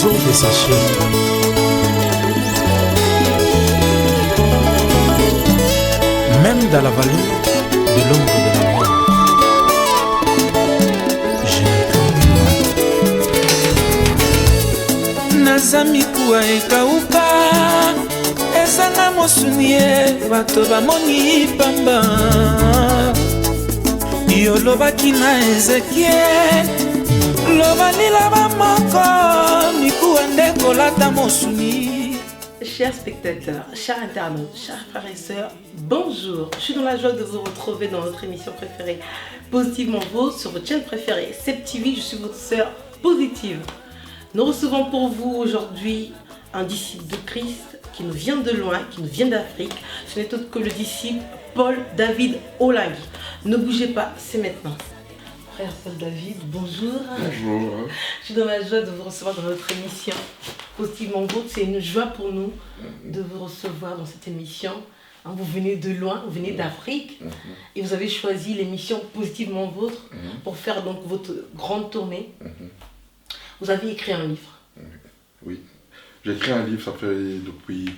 trésor des sachets. Même dans la vallée de l'ombre de la mort, je ne peux naza mikuwa ekauka ezanga mosuni ye bato bamoni pamba yolobaki na Ezekiel loba lila bamoko mikuwa nde kolata mosuni. Chers spectateurs, chers internautes, chers frères et sœurs, bonjour. Je suis dans la joie de vous retrouver dans notre émission préférée, Positivement Vôtre, sur votre chaîne préférée, Seb TV. Je suis votre sœur positive. Nous recevons pour vous aujourd'hui un disciple de Christ qui nous vient de loin, qui nous vient d'Afrique. Ce n'est autre que le disciple Paul David Olangui. Ne bougez pas, c'est maintenant. Frère Paul David, bonjour. Bonjour. Je suis dans la joie de vous recevoir dans notre émission Positivement Vôtre. C'est une joie pour nous de vous recevoir dans cette émission. Vous venez de loin, vous venez d'Afrique et vous avez choisi l'émission Positivement Vôtre pour faire donc votre grande tournée. Vous avez écrit un livre. Oui, j'ai écrit un livre, ça fait depuis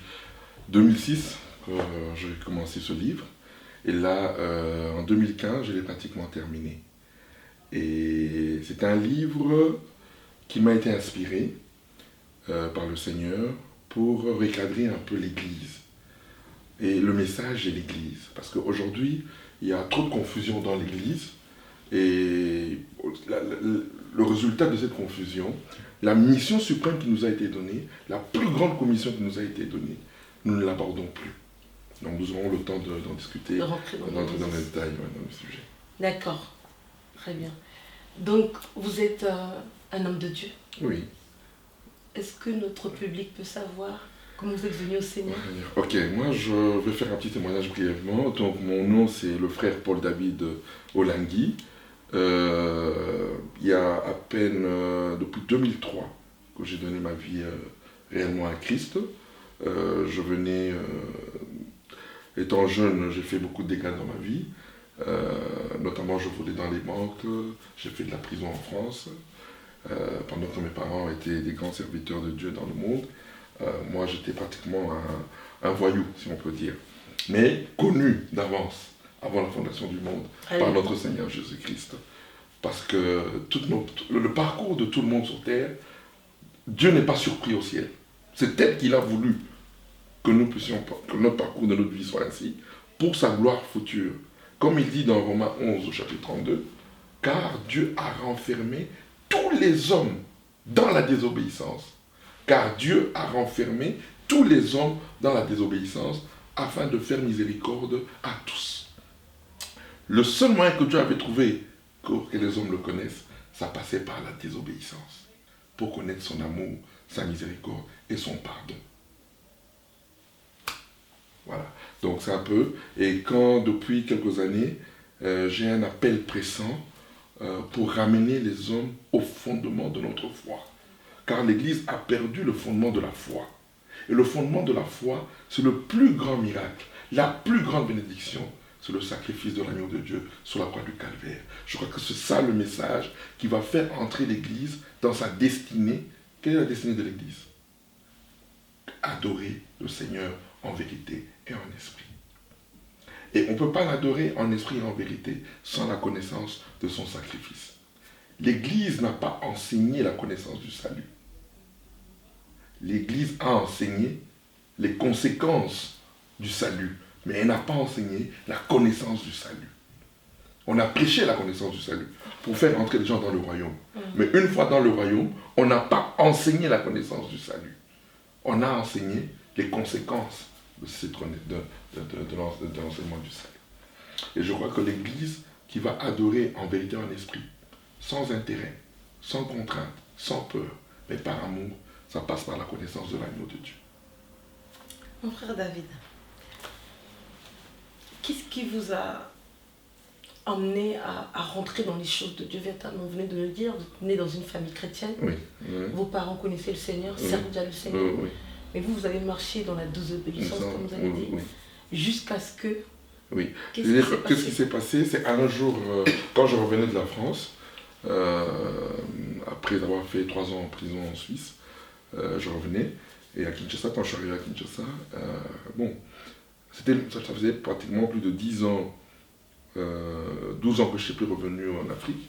2006 que j'ai commencé ce livre. Et là, en 2015, je l'ai pratiquement terminé. Et c'est un livre qui m'a été inspiré par le Seigneur pour recadrer un peu l'Église. Et le message de l'Église. Parce qu'aujourd'hui, il y a trop de confusion dans l'Église. Et le résultat de cette confusion, la mission suprême qui nous a été donnée, la plus grande commission qui nous a été donnée, nous ne l'abordons plus. Donc nous aurons le temps d'en discuter, d'entrer dans les détails dans le sujet. D'accord, très bien. Donc vous êtes un homme de Dieu. Oui. Est-ce que notre public peut savoir comment vous êtes venu au Seigneur? Ok, moi je vais faire un petit témoignage brièvement. Donc mon nom c'est le frère Paul David Olangui. Il y a à peine depuis 2003 que j'ai donné ma vie réellement à Christ. Je venais, étant jeune, j'ai fait beaucoup de dégâts dans ma vie. Notamment je volais dans les banques, j'ai fait de la prison en France. Pendant que mes parents étaient des grands serviteurs de Dieu dans le monde. Moi j'étais pratiquement un voyou, si on peut dire. Mais connu d'avance, avant la fondation du monde, par notre Seigneur Jésus-Christ. Parce que le parcours de tout le monde sur terre, Dieu n'est pas surpris au ciel. C'est tel qu'il a voulu que notre parcours de notre vie soit ainsi, pour sa gloire future. Comme il dit dans Romains 11 au chapitre 32, car Dieu a renfermé tous les hommes dans la désobéissance. Car Dieu a renfermé tous les hommes dans la désobéissance afin de faire miséricorde à tous. Le seul moyen que Dieu avait trouvé pour que les hommes le connaissent, ça passait par la désobéissance. Pour connaître son amour, sa miséricorde et son pardon. Voilà. Donc c'est un peu. Et quand depuis quelques années, j'ai un appel pressant pour ramener les hommes au fondement de notre foi. Car l'Église a perdu le fondement de la foi. Et le fondement de la foi, c'est le plus grand miracle, la plus grande bénédiction, c'est le sacrifice de l'agneau de Dieu sur la croix du Calvaire. Je crois que c'est ça le message qui va faire entrer l'Église dans sa destinée. Quelle est la destinée de l'Église? Adorer le Seigneur en vérité et en esprit. Et on ne peut pas l'adorer en esprit et en vérité sans la connaissance de son sacrifice. L'Église n'a pas enseigné la connaissance du salut. L'Église a enseigné les conséquences du salut, mais elle n'a pas enseigné la connaissance du salut. On a prêché la connaissance du salut pour faire entrer les gens dans le royaume. Mais une fois dans le royaume, on n'a pas enseigné la connaissance du salut. On a enseigné les conséquences de l'enseignement du salut. Et je crois que l'Église qui va adorer en vérité en esprit, sans intérêt, sans contrainte, sans peur, mais par amour, ça passe par la connaissance de l'agneau de Dieu. Mon frère David, qu'est-ce qui vous a emmené à rentrer dans les choses de Dieu véritablement? Vous venez de le dire, vous êtes né dans une famille chrétienne. Oui. Vos parents connaissaient le Seigneur, servaient déjà le Seigneur. Oui. Mais vous avez marché dans la désobéissance, comme vous avez dit, jusqu'à ce que... Oui. Qu'est-ce qui s'est passé? C'est un jour, quand je revenais de la France, après avoir fait 3 ans en prison en Suisse, je revenais. Et à Kinshasa, quand je suis arrivé à Kinshasa, ça faisait pratiquement plus de 10 ans, 12 ans que je ne suis plus revenu en Afrique.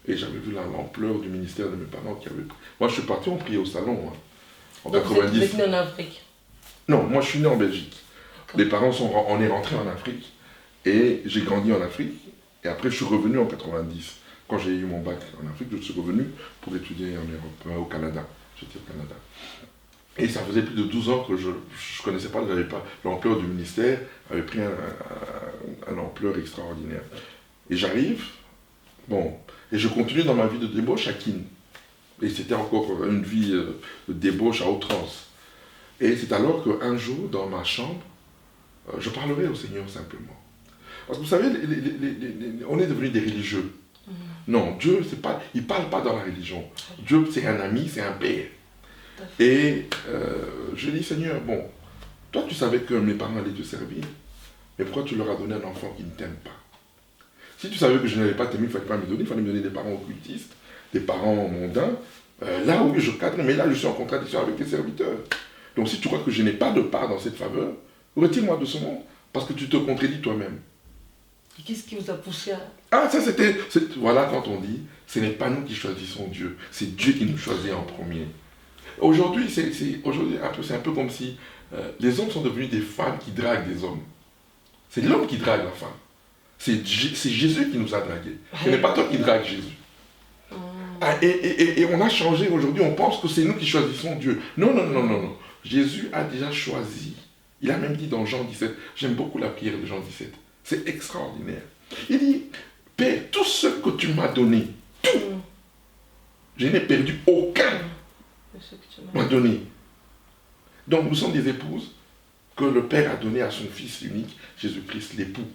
Et j'avais vu l'ampleur du ministère de mes parents qui avaient... Moi, je suis parti, on priait au salon, hein, en Donc 90. vous êtes né en Afrique? Non, moi je suis né en Belgique. Les parents on est rentrés en Afrique et j'ai grandi en Afrique. Et après, je suis revenu en 90. Quand j'ai eu mon bac en Afrique, je suis revenu pour étudier en Europe, au Canada. J'étais au Canada. Et ça faisait plus de 12 ans que je ne connaissais pas, l'ampleur du ministère avait pris une ampleur extraordinaire. Et j'arrive, et je continue dans ma vie de débauche à Kin. Et c'était encore une vie de débauche à outrance. Et c'est alors qu'un jour, dans ma chambre, je parlerai au Seigneur simplement. Parce que vous savez, on est devenus des religieux. Non, Dieu, il ne parle pas dans la religion. Dieu, c'est un ami, c'est un père. Et je dis, Seigneur, toi tu savais que mes parents allaient te servir, mais pourquoi tu leur as donné un enfant qui ne t'aime pas? Si tu savais que je n'allais pas t'aimer, il ne fallait pas me donner, il fallait me donner des parents occultistes, des parents mondains. Là où je cadre, mais là je suis en contradiction avec tes serviteurs. Donc si tu crois que je n'ai pas de part dans cette faveur, retire-moi de ce monde, parce que tu te contredis toi-même. Et qu'est-ce qui vous a poussé à... Ah, ça voilà quand on dit, ce n'est pas nous qui choisissons Dieu, c'est Dieu qui nous choisit en premier. Aujourd'hui, c'est un peu comme si les hommes sont devenus des femmes qui draguent des hommes. C'est l'homme qui drague la femme. C'est Jésus qui nous a dragués. Ce n'est pas toi qui dragues Jésus. Et on a changé aujourd'hui, on pense que c'est nous qui choisissons Dieu. Non, non, non, non, non. Jésus a déjà choisi. Il a même dit dans Jean 17, j'aime beaucoup la prière de Jean 17, c'est extraordinaire. Il dit, Père, tout ce que tu m'as donné, tout, je n'ai perdu aucun, m'a donné. Donc nous sommes des épouses que le Père a donné à son Fils unique, Jésus-Christ, l'époux.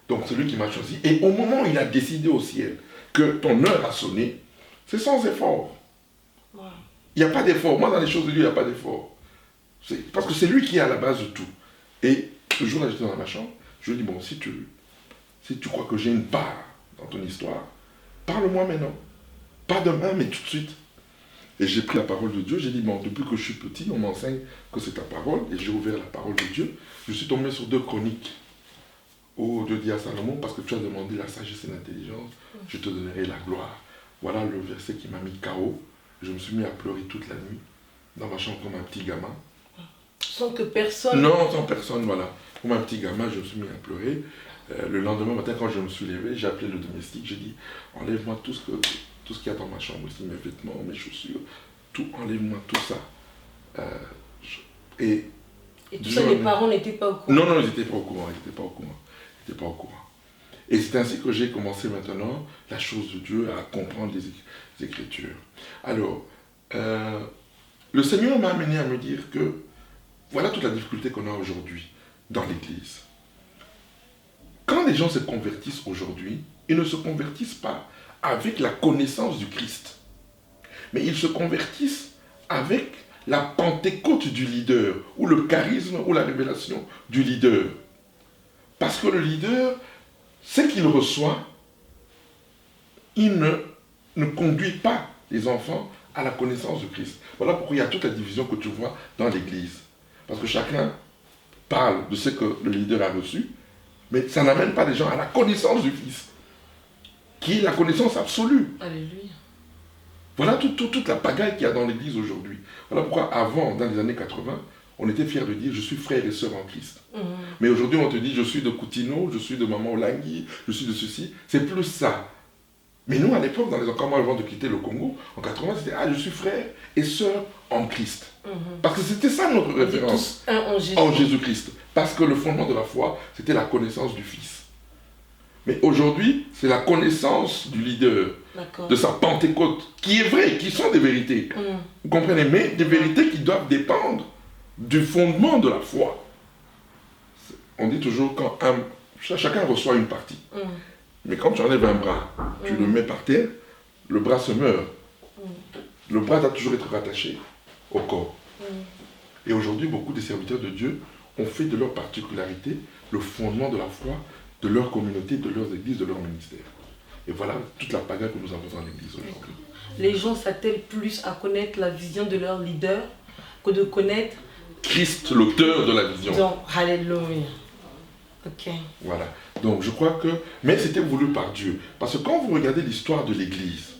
Donc c'est lui qui m'a choisi. Et au moment où il a décidé au ciel que ton heure a sonné, c'est sans effort. Wow. Il n'y a pas d'effort. Moi, dans les choses de Dieu, il n'y a pas d'effort. Parce que c'est lui qui est à la base de tout. Et ce jour-là, j'étais dans ma chambre, je lui ai dit, si tu crois que j'ai une part dans ton histoire, parle-moi maintenant. Pas demain, mais tout de suite. Et j'ai pris la parole de Dieu, j'ai dit, depuis que je suis petit, on m'enseigne que c'est ta parole, et j'ai ouvert la parole de Dieu. Je suis tombé sur 2 Chroniques, où Dieu dit à Salomon, parce que tu as demandé la sagesse et l'intelligence, je te donnerai la gloire. Voilà le verset qui m'a mis KO. Je me suis mis à pleurer toute la nuit, dans ma chambre comme un petit gamin. Sans que personne... Non, sans personne, voilà. Comme un petit gamin, je me suis mis à pleurer. Le lendemain matin, quand je me suis levé, j'ai appelé le domestique, j'ai dit, enlève-moi tout ce qu'il y a dans ma chambre ici, mes vêtements, mes chaussures, tout, enlève-moi tout ça. Et tout ça, les parents n'étaient pas au courant? Non, non, ils n'étaient pas au courant, ils n'étaient pas au courant. Et c'est ainsi que j'ai commencé maintenant, la chose de Dieu, à comprendre les Écritures. Alors, le Seigneur m'a amené à me dire que, voilà toute la difficulté qu'on a aujourd'hui dans l'Église. Quand les gens se convertissent aujourd'hui, ils ne se convertissent pas avec la connaissance du Christ. Mais ils se convertissent avec la Pentecôte du leader, ou le charisme, ou la révélation du leader. Parce que le leader, ce qu'il reçoit, il ne conduit pas les enfants à la connaissance du Christ. Voilà pourquoi il y a toute la division que tu vois dans l'Église. Parce que chacun parle de ce que le leader a reçu, mais ça n'amène pas les gens à la connaissance du Fils, qui est la connaissance absolue. Alléluia. Voilà toute la pagaille qu'il y a dans l'Église aujourd'hui. Voilà pourquoi avant, dans les années 80, on était fiers de dire « je suis frère et sœur en Christ ». Mais aujourd'hui, on te dit « je suis de Coutino, je suis de Maman Olangui, je suis de ceci ». C'est plus ça. Mais nous, à l'époque, dans les encore avant de quitter le Congo, en 80, c'était « ah, je suis frère et sœur en Christ ». Parce que c'était ça notre référence. Tous un en Jésus-Christ. Parce que le fondement de la foi, c'était la connaissance du Fils. Mais aujourd'hui, c'est la connaissance du leader, de sa Pentecôte, qui est vraie, qui sont des vérités. Vous comprenez? Mais des vérités qui doivent dépendre du fondement de la foi. On dit toujours quand chacun reçoit une partie. Mais quand tu enlèves un bras, tu le mets par terre, le bras se meurt. Le bras doit toujours être rattaché au corps. Et aujourd'hui, beaucoup de serviteurs de Dieu ont fait de leur particularité le fondement de la foi de leur communauté, de leurs églises, de leur ministère. Et voilà toute la pagaille que nous avons dans l'église aujourd'hui. Les gens s'attellent plus à connaître la vision de leur leader que de connaître Christ, l'auteur de la vision. Donc, alléluia. Ok. Voilà. Donc je crois que... Mais c'était voulu par Dieu. Parce que quand vous regardez l'histoire de l'église,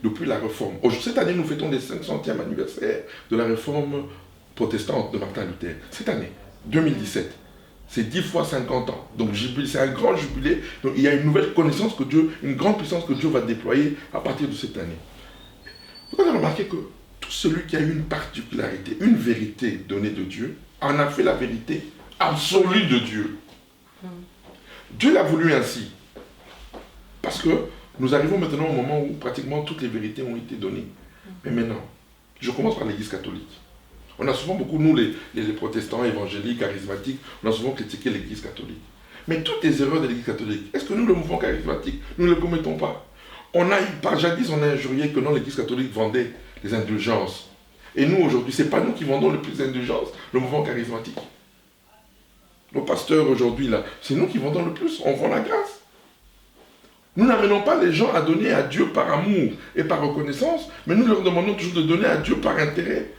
depuis la réforme, cette année nous fêtons les 500e anniversaire de la réforme protestante de Martin Luther. Cette année, 2017. C'est 10 fois 50 ans. Donc c'est un grand jubilé. Donc il y a une nouvelle connaissance que Dieu, une grande puissance que Dieu va déployer à partir de cette année. Vous avez remarqué que tout celui qui a eu une particularité, une vérité donnée de Dieu, en a fait la vérité absolue de Dieu. Dieu l'a voulu ainsi. Parce que nous arrivons maintenant au moment où pratiquement toutes les vérités ont été données. Mais maintenant, je commence par l'Église catholique. On a souvent beaucoup, nous les protestants, évangéliques, charismatiques, on a souvent critiqué l'Église catholique. Mais toutes les erreurs de l'Église catholique, est-ce que nous, le mouvement charismatique, nous ne les commettons pas? Jadis, on a injurié que non, l'Église catholique vendait les indulgences. Et nous, aujourd'hui, ce n'est pas nous qui vendons le plus d'indulgences, le mouvement charismatique. Nos pasteurs, aujourd'hui, là, c'est nous qui vendons le plus, on vend la grâce. Nous n'amenons pas les gens à donner à Dieu par amour et par reconnaissance, mais nous leur demandons toujours de donner à Dieu par intérêt,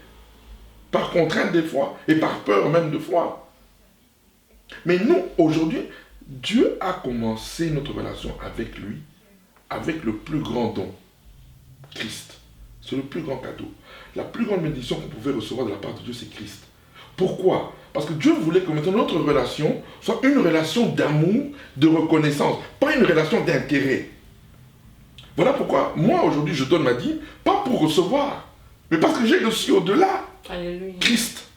par contrainte des fois, et par peur même de foi. Mais nous, aujourd'hui, Dieu a commencé notre relation avec lui, avec le plus grand don, Christ. C'est le plus grand cadeau. La plus grande bénédiction qu'on pouvait recevoir de la part de Dieu, c'est Christ. Pourquoi? Parce que Dieu voulait que maintenant notre relation soit une relation d'amour, de reconnaissance, pas une relation d'intérêt. Voilà pourquoi moi aujourd'hui je donne ma dîme, pas pour recevoir, mais parce que j'ai reçu au-delà Christ.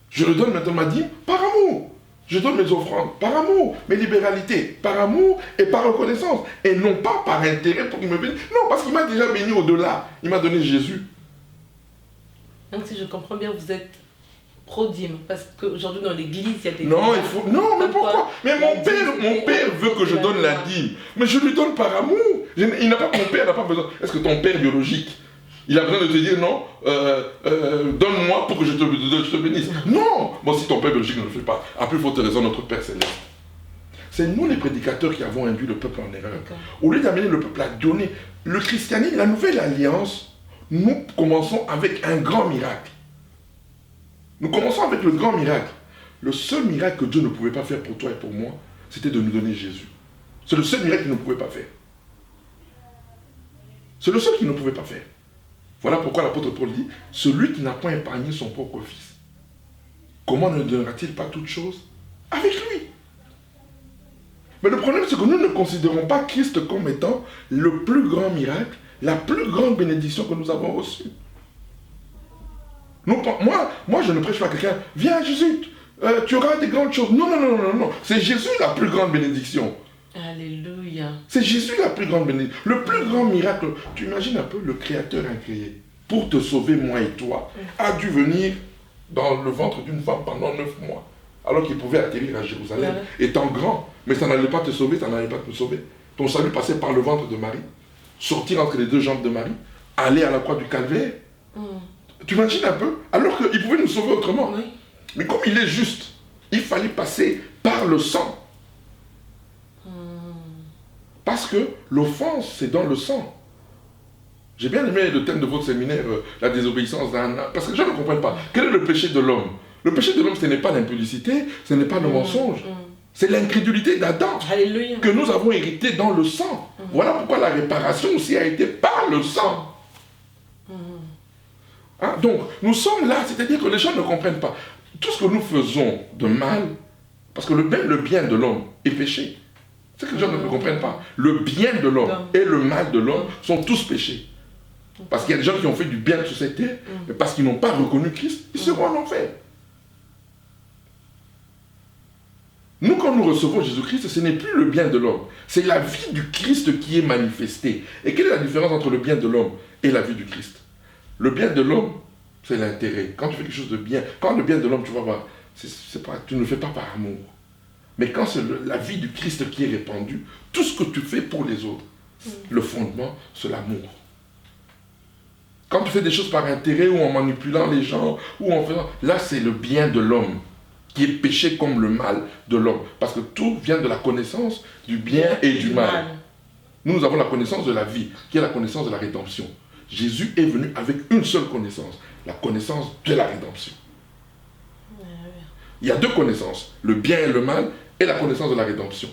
Je le donne maintenant ma dîme par amour. Je donne mes offrandes par amour, mes libéralités par amour et par reconnaissance. Et non pas par intérêt pour qu'il me bénisse. Non, parce qu'il m'a déjà béni au-delà. Il m'a donné Jésus. Donc si je comprends bien, vous êtes pro-dîme, parce qu'aujourd'hui dans l'église, il y a des... Non, il faut... Non, mais pourquoi? Mais mon père veut que je donne la dîme. Mais je lui donne par amour. Il n'a pas, mon père n'a pas besoin... Est-ce que ton père biologique, il a besoin de te dire non, donne-moi pour que je te bénisse? Non. Bon, si ton père biologique ne le fait pas, à plus forte raison, notre Père céleste. C'est nous les prédicateurs qui avons induit le peuple en erreur. Au lieu d'amener le peuple à donner le christianisme, la nouvelle alliance, nous commençons avec un grand miracle. Nous commençons avec le grand miracle. Le seul miracle que Dieu ne pouvait pas faire pour toi et pour moi, c'était de nous donner Jésus. C'est le seul miracle qu'il ne pouvait pas faire. C'est le seul qu'il ne pouvait pas faire. Voilà pourquoi l'apôtre Paul dit, celui qui n'a pas épargné son propre fils, comment ne donnera-t-il pas toutes choses avec lui? Mais le problème, c'est que nous ne considérons pas Christ comme étant le plus grand miracle, la plus grande bénédiction que nous avons reçue. Moi, je ne prêche pas à quelqu'un, viens Jésus, tu auras des grandes choses. Non, non, non, non, non. C'est Jésus la plus grande bénédiction. Alléluia. C'est Jésus la plus grande bénédiction. Le plus grand miracle. Tu imagines un peu le Créateur incréé, pour te sauver, moi et toi, a dû venir dans le ventre d'une femme pendant 9 mois. Alors qu'il pouvait atterrir à Jérusalem, étant grand. Mais ça n'allait pas te sauver, ça n'allait pas te sauver. Ton salut passait par le ventre de Marie, sortir entre les deux jambes de Marie, aller à la croix du Calvaire. Tu imagines un peu? Alors qu'il pouvait nous sauver autrement. Oui. Mais comme il est juste, il fallait passer par le sang. Parce que l'offense, c'est dans le sang. J'ai bien aimé le thème de votre séminaire, la désobéissance d'un... Parce que les gens ne comprennent pas. Quel est le péché de l'homme? Le péché de l'homme, ce n'est pas l'impudicité, ce n'est pas le mensonge. C'est l'incrédulité d'Adam que nous avons hérité dans le sang. Voilà pourquoi la réparation aussi a été par le sang. Hein? Donc, nous sommes là, c'est-à-dire que les gens ne comprennent pas. Tout ce que nous faisons de mal, parce que le bien de l'homme est péché. C'est que les gens ne comprennent pas. Le bien de l'homme et le mal de l'homme sont tous péchés. Parce qu'il y a des gens qui ont fait du bien sur cette terre, mais parce qu'ils n'ont pas reconnu Christ, ils seront en enfer. Nous, quand nous recevons Jésus-Christ, ce n'est plus le bien de l'homme. C'est la vie du Christ qui est manifestée. Et quelle est la différence entre le bien de l'homme et la vie du Christ? Le bien de l'homme, c'est l'intérêt. Quand tu fais quelque chose de bien, quand le bien de l'homme, tu vas voir, tu ne le fais pas par amour. Mais quand c'est la vie du Christ qui est répandue, tout ce que tu fais pour les autres, le fondement, c'est l'amour. Quand tu fais des choses par intérêt ou en manipulant les gens, ou en faisant... Là, c'est le bien de l'homme qui est péché comme le mal de l'homme. Parce que tout vient de la connaissance du bien et du mal. Nous avons la connaissance de la vie, qui est la connaissance de la rédemption. Jésus est venu avec une seule connaissance, la connaissance de la rédemption. Il y a deux connaissances, le bien et le mal, et la connaissance de la rédemption.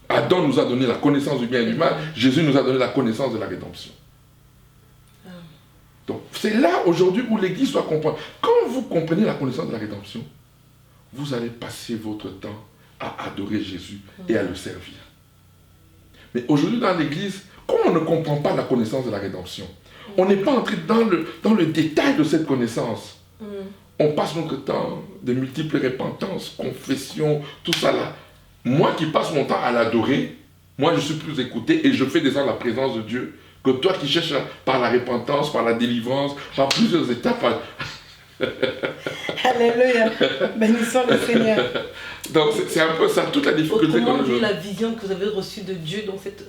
Adam nous a donné la connaissance du bien et du mal, Jésus nous a donné la connaissance de la rédemption. Donc, c'est là aujourd'hui où l'Église doit comprendre. Quand vous comprenez la connaissance de la rédemption, vous allez passer votre temps à adorer Jésus et à le servir. Mais aujourd'hui dans l'Église, comme on ne comprend pas la connaissance de la rédemption, on n'est pas entré dans le détail de cette connaissance. On passe notre temps de multiples repentances, confessions, tout ça là. Moi qui passe mon temps à l'adorer, moi je suis plus écouté et je fais descendre la présence de Dieu que toi qui cherches par la repentance, par la délivrance, par plusieurs étapes. Alléluia. Bénissons le Seigneur. Donc c'est un peu ça, toute la difficulté. Autrement dit, la vision que vous avez reçue de Dieu, donc en fait,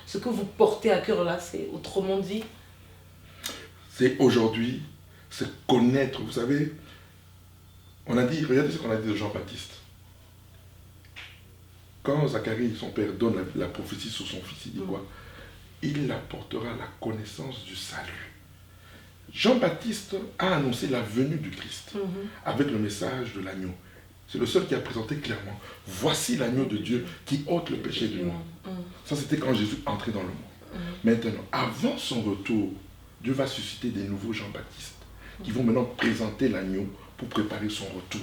ce que vous portez à cœur là, c'est autrement dit. C'est aujourd'hui, c'est connaître, vous savez, on a dit, regardez ce qu'on a dit de Jean-Baptiste. Quand Zacharie, son père, donne la prophétie sur son fils, il dit quoi? Il apportera la connaissance du salut. Jean-Baptiste a annoncé la venue du Christ avec le message de l'agneau. C'est le seul qui a présenté clairement. Voici l'agneau de Dieu qui ôte le péché du monde. Ça, c'était quand Jésus entrait dans le monde. Maintenant, avant son retour, Dieu va susciter des nouveaux Jean-Baptiste qui vont maintenant présenter l'agneau pour préparer son retour.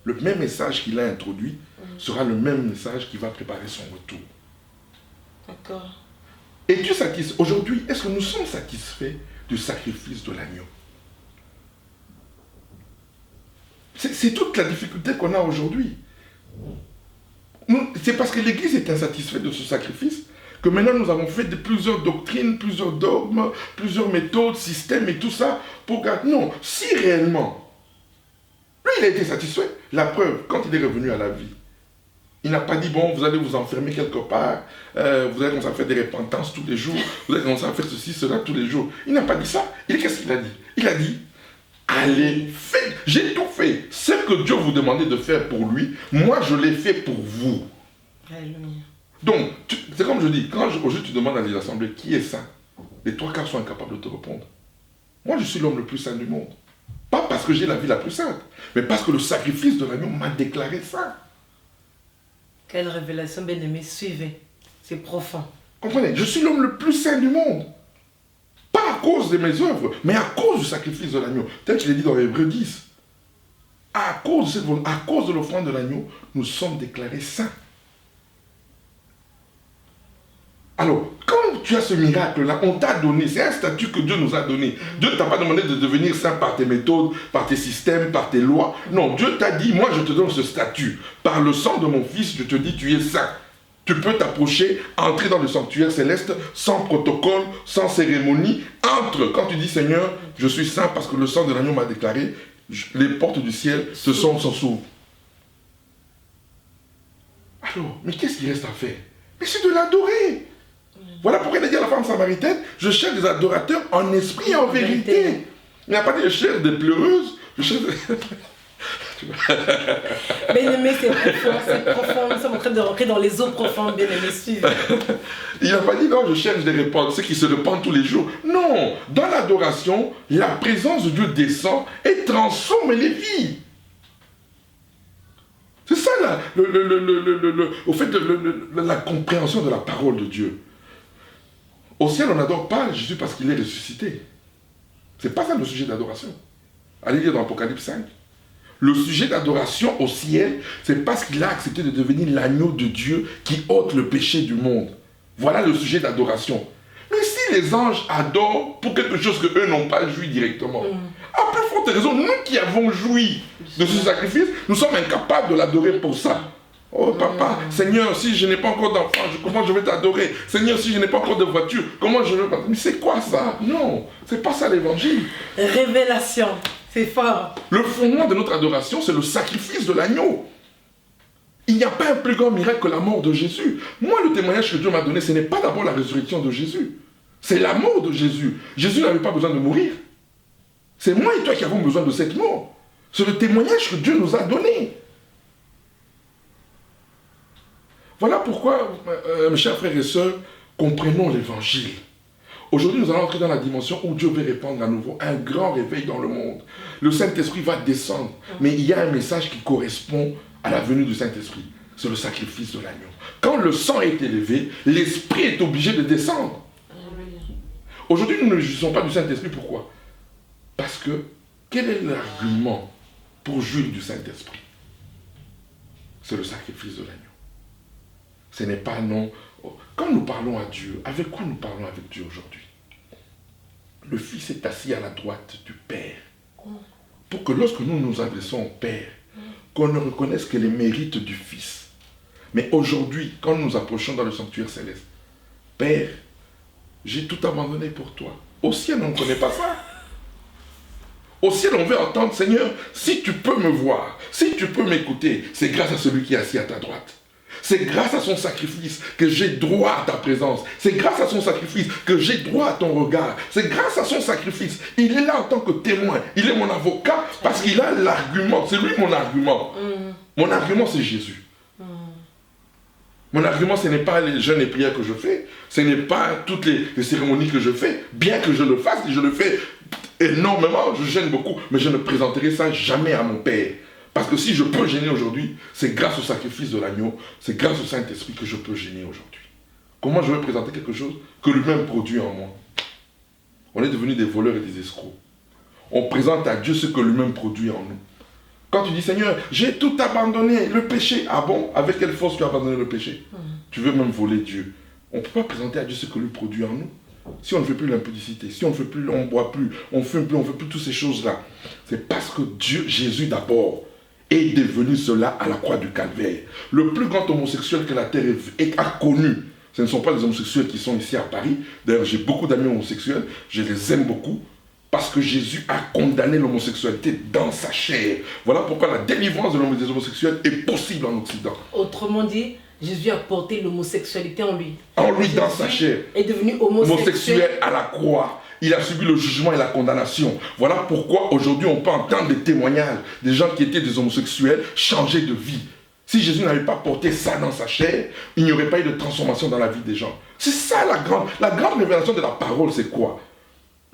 Le même message qu'il a introduit sera le même message qui va préparer son retour. D'accord. Et Dieu satisfait. Aujourd'hui, est-ce que nous sommes satisfaits du sacrifice de l'agneau? C'est toute la difficulté qu'on a aujourd'hui. C'est parce que l'Église est insatisfaite de ce sacrifice que maintenant nous avons fait plusieurs doctrines, plusieurs dogmes, plusieurs méthodes, systèmes et tout ça pour que... Non, si réellement, lui il a été satisfait. La preuve, quand il est revenu à la vie, il n'a pas dit, bon, vous allez vous enfermer quelque part, vous allez commencer à faire des repentances tous les jours, vous allez commencer à faire ceci, cela tous les jours. Il n'a pas dit ça. Qu'est-ce qu'il a dit? Il a dit, allez, faites, j'ai tout fait. Ce que Dieu vous demandait de faire pour lui, moi je l'ai fait pour vous. Alléluia. Donc, c'est comme je dis, quand aujourd'hui tu demandes à des assemblées qui est saint, les 3/4 sont incapables de te répondre. Moi je suis l'homme le plus saint du monde. Pas parce que j'ai la vie la plus sainte, mais parce que le sacrifice de l'agneau m'a déclaré saint. Quelle révélation, bien-aimé, suivez. C'est profond. Comprenez, je suis l'homme le plus saint du monde. Pas à cause de mes œuvres, mais à cause du sacrifice de l'agneau. Tel qu'il est dit dans Hébreux 10. À cause de l'offrande de l'agneau, nous sommes déclarés saints. Alors, quand tu as ce miracle-là, on t'a donné, c'est un statut que Dieu nous a donné. Dieu ne t'a pas demandé de devenir saint par tes méthodes, par tes systèmes, par tes lois. Non, Dieu t'a dit, moi je te donne ce statut. Par le sang de mon fils, je te dis, tu es saint. Tu peux t'approcher, entrer dans le sanctuaire céleste, sans protocole, sans cérémonie. Entre, quand tu dis, Seigneur, je suis saint parce que le sang de l'agneau m'a déclaré, les portes du ciel s'ouvrent. Alors, mais qu'est-ce qu'il reste à faire? Mais c'est de l'adorer. Voilà pourquoi il a dit à la femme samaritaine, je cherche des adorateurs en esprit et en vérité. Il n'a pas dit je cherche des pleureuses, je cherche des... Bien-aimé, c'est profond, nous sommes en train de rentrer dans les eaux profondes, bien-aimé, suivez. Il n'a pas dit non, je cherche des répandants, ceux qui se répandent tous les jours. Non, dans l'adoration, la présence de Dieu descend et transforme les vies. C'est ça là, au fait la compréhension de la parole de Dieu. Au ciel, on n'adore pas Jésus parce qu'il est ressuscité. C'est pas ça le sujet d'adoration. Allez lire dans Apocalypse 5. Le sujet d'adoration au ciel, c'est parce qu'il a accepté de devenir l'agneau de Dieu qui ôte le péché du monde. Voilà le sujet d'adoration. Mais si les anges adorent pour quelque chose qu'eux n'ont pas joui directement, à plus forte raison, nous qui avons joui de ce sacrifice, nous sommes incapables de l'adorer pour ça. Oh papa, Seigneur, si je n'ai pas encore d'enfant, comment je vais t'adorer? Seigneur, si je n'ai pas encore de voiture, comment je vais... Mais c'est quoi ça? Non, c'est pas ça l'évangile. Révélation, c'est fort. Le fondement de notre adoration, c'est le sacrifice de l'agneau. Il n'y a pas un plus grand miracle que la mort de Jésus. Moi, le témoignage que Dieu m'a donné, ce n'est pas d'abord la résurrection de Jésus. C'est la mort de Jésus. Jésus n'avait pas besoin de mourir. C'est moi et toi qui avons besoin de cette mort. C'est le témoignage que Dieu nous a donné. Voilà pourquoi, mes chers frères et sœurs, comprenons l'évangile. Aujourd'hui, nous allons entrer dans la dimension où Dieu veut répandre à nouveau un grand réveil dans le monde. Le Saint-Esprit va descendre, mais il y a un message qui correspond à la venue du Saint-Esprit. C'est le sacrifice de l'agneau. Quand le sang est élevé, l'Esprit est obligé de descendre. Aujourd'hui, nous ne jouissons pas du Saint-Esprit. Pourquoi? Parce que, quel est l'argument pour jouir du Saint-Esprit? C'est le sacrifice de l'agneau. Ce n'est pas non. Quand nous parlons à Dieu, avec quoi nous parlons avec Dieu aujourd'hui? Le Fils est assis à la droite du Père. Pour que lorsque nous nous adressons au Père, qu'on ne reconnaisse que les mérites du Fils. Mais aujourd'hui, quand nous nous approchons dans le sanctuaire céleste, Père, j'ai tout abandonné pour toi. Au ciel, on ne connaît pas ça. Au ciel, on veut entendre, Seigneur, si tu peux me voir, si tu peux m'écouter, c'est grâce à celui qui est assis à ta droite. C'est grâce à son sacrifice que j'ai droit à ta présence. C'est grâce à son sacrifice que j'ai droit à ton regard. C'est grâce à son sacrifice. Il est là en tant que témoin. Il est mon avocat parce qu'il a l'argument. C'est lui mon argument. Mon argument, c'est Jésus. Mon argument, ce n'est pas les jeûnes et prières que je fais. Ce n'est pas toutes les cérémonies que je fais. Bien que je le fasse, et je le fais énormément, je gêne beaucoup. Mais je ne présenterai ça jamais à mon Père. Parce que si je peux gêner aujourd'hui, c'est grâce au sacrifice de l'agneau, c'est grâce au Saint-Esprit que je peux gêner aujourd'hui. Comment je vais présenter quelque chose que lui-même produit en moi? On est devenus des voleurs et des escrocs. On présente à Dieu ce que lui-même produit en nous. Quand tu dis, Seigneur, j'ai tout abandonné, le péché. Ah bon? Avec quelle force tu as abandonné le péché? Tu veux même voler Dieu. On ne peut pas présenter à Dieu ce que lui produit en nous. Si on ne fait plus l'impudicité, si on ne fait plus, on ne boit plus, on ne fume plus, on ne fait plus toutes ces choses-là, c'est parce que Dieu, Jésus d'abord, est devenu cela à la croix du Calvaire. Le plus grand homosexuel que la terre a connu, ce ne sont pas les homosexuels qui sont ici à Paris. D'ailleurs, j'ai beaucoup d'amis homosexuels, je les aime beaucoup, parce que Jésus a condamné l'homosexualité dans sa chair. Voilà pourquoi la délivrance des homosexuels est possible en Occident. Autrement dit, Jésus a porté l'homosexualité en lui. En lui, Jésus dans sa chair. Est devenu homosexuel à la croix. Il a subi le jugement et la condamnation. Voilà pourquoi aujourd'hui on peut entendre des témoignages des gens qui étaient des homosexuels changer de vie. Si Jésus n'avait pas porté ça dans sa chair, il n'y aurait pas eu de transformation dans la vie des gens. C'est ça la grande révélation de la parole, c'est quoi?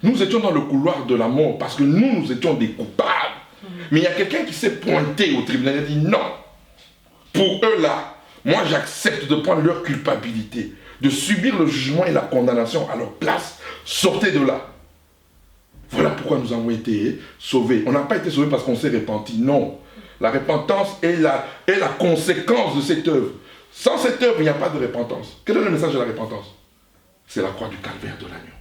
Nous étions dans le couloir de la mort parce que nous étions des coupables. Mais il y a quelqu'un qui s'est pointé au tribunal et a dit non. Pour eux là, moi j'accepte de prendre leur culpabilité, de subir le jugement et la condamnation à leur place. Sortez de là. Voilà pourquoi nous avons été sauvés. On n'a pas été sauvés parce qu'on s'est repenti. Non. La repentance est la conséquence de cette œuvre. Sans cette œuvre, il n'y a pas de repentance. Quel est le message de la repentance? C'est la croix du calvaire de l'agneau.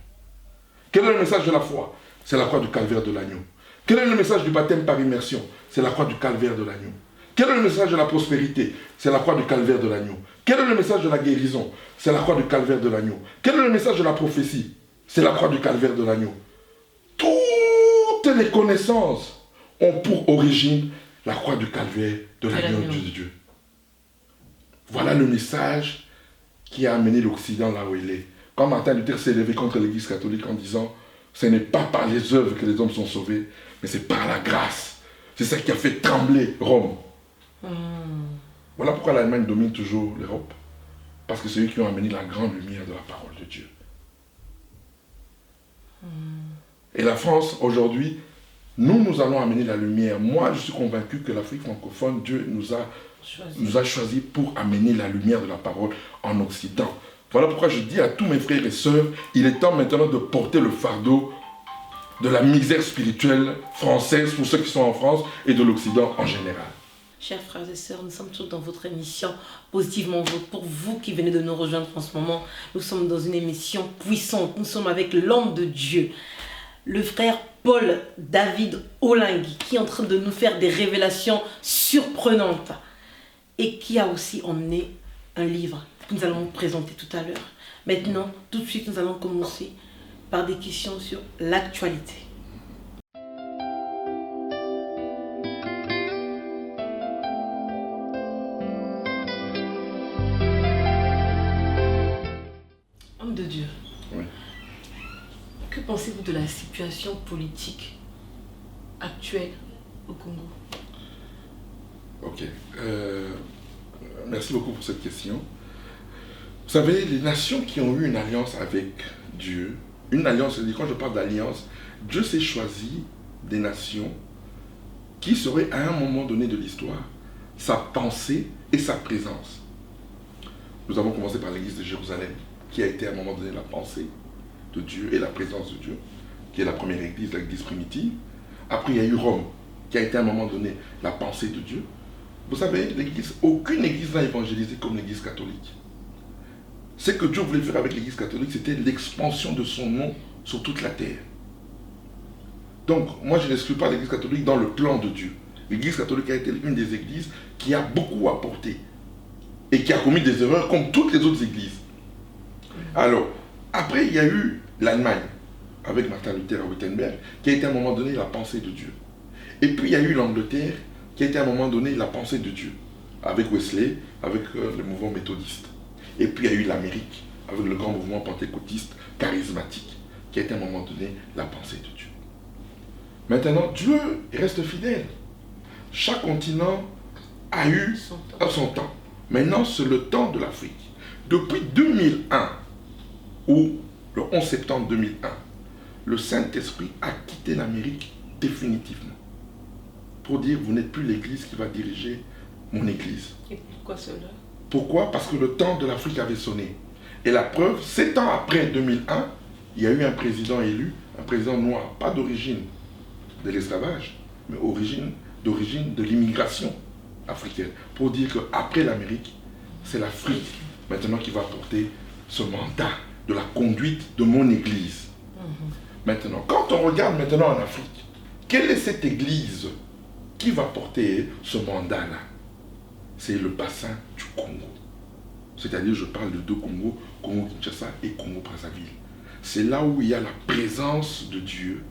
Quel est le message de la foi? C'est la croix du calvaire de l'agneau. Quel est le message du baptême par immersion? C'est la croix du calvaire de l'agneau. Quel est le message de la prospérité? C'est la croix du calvaire de l'agneau. Quel est le message de la guérison? C'est la croix du calvaire de l'agneau. Quel est le message de la prophétie? C'est la croix du calvaire de l'agneau. Toutes les connaissances ont pour origine la croix du calvaire de l'agneau de Dieu. Voilà le message qui a amené l'Occident là où il est. Quand Martin Luther s'est élevé contre l'Église catholique en disant « Ce n'est pas par les œuvres que les hommes sont sauvés, mais c'est par la grâce. » C'est ça qui a fait trembler Rome. Voilà pourquoi l'Allemagne domine toujours l'Europe. Parce que c'est eux qui ont amené la grande lumière de la parole de Dieu. Et la France, aujourd'hui, nous allons amener la lumière. Moi, je suis convaincu que l'Afrique francophone, Dieu nous a choisis pour amener la lumière de la parole en Occident. Voilà pourquoi je dis à tous mes frères et sœurs, il est temps maintenant de porter le fardeau de la misère spirituelle française pour ceux qui sont en France et de l'Occident en général. Chers frères et sœurs, nous sommes toujours dans votre émission Positivement Vôtre. Pour vous qui venez de nous rejoindre en ce moment, nous sommes dans une émission puissante. Nous sommes avec l'homme de Dieu, le frère Paul David Olingui, qui est en train de nous faire des révélations surprenantes et qui a aussi emmené un livre que nous allons vous présenter tout à l'heure. Maintenant, tout de suite, nous allons commencer par des questions sur l'actualité. Homme de Dieu, oui. Que pensez-vous de la situation politique actuelle au Congo? Ok. Merci beaucoup pour cette question. Vous savez, les nations qui ont eu une alliance avec Dieu, une alliance, c'est-à-dire quand je parle d'alliance, Dieu s'est choisi des nations qui seraient à un moment donné de l'histoire sa pensée et sa présence. Nous avons commencé par l'église de Jérusalem, qui a été à un moment donné la pensée de Dieu et la présence de Dieu, qui est la première église, l'église primitive. Après, il y a eu Rome, qui a été à un moment donné la pensée de Dieu. Vous savez, l'église, aucune église n'a évangélisé comme l'église catholique. Ce que Dieu voulait faire avec l'église catholique, c'était l'expansion de son nom sur toute la terre. Donc, moi, je n'exclus pas l'église catholique dans le plan de Dieu. L'église catholique a été une des églises qui a beaucoup apporté et qui a commis des erreurs comme toutes les autres églises. Alors, après, il y a eu l'Allemagne, avec Martin Luther à Wittenberg, qui a été à un moment donné la pensée de Dieu. Et puis, il y a eu l'Angleterre, qui a été à un moment donné la pensée de Dieu, avec Wesley, avec le mouvement méthodiste. Et puis, il y a eu l'Amérique, avec le grand mouvement pentecôtiste charismatique, qui a été à un moment donné la pensée de Dieu. Maintenant, Dieu reste fidèle. Chaque continent a eu son temps. Maintenant, c'est le temps de l'Afrique. Depuis 2001, ou le 11 septembre 2001, le Saint-Esprit a quitté l'Amérique définitivement. Pour dire, vous n'êtes plus l'église qui va diriger mon église. Et pourquoi cela? Pourquoi? Parce que le temps de l'Afrique avait sonné. Et la preuve, 7 ans après 2001, il y a eu un président élu, un président noir, pas d'origine de l'esclavage, mais d'origine de l'immigration africaine. Pour dire qu'après l'Amérique, c'est l'Afrique maintenant qui va porter ce mandat de la conduite de mon église. Maintenant, quand on regarde maintenant en Afrique, quelle est cette église qui va porter ce mandat-là? C'est le bassin du Congo. C'est-à-dire, je parle de deux Congos, Congo-Kinshasa et Congo-Brazzaville. C'est là où il y a la présence de Dieu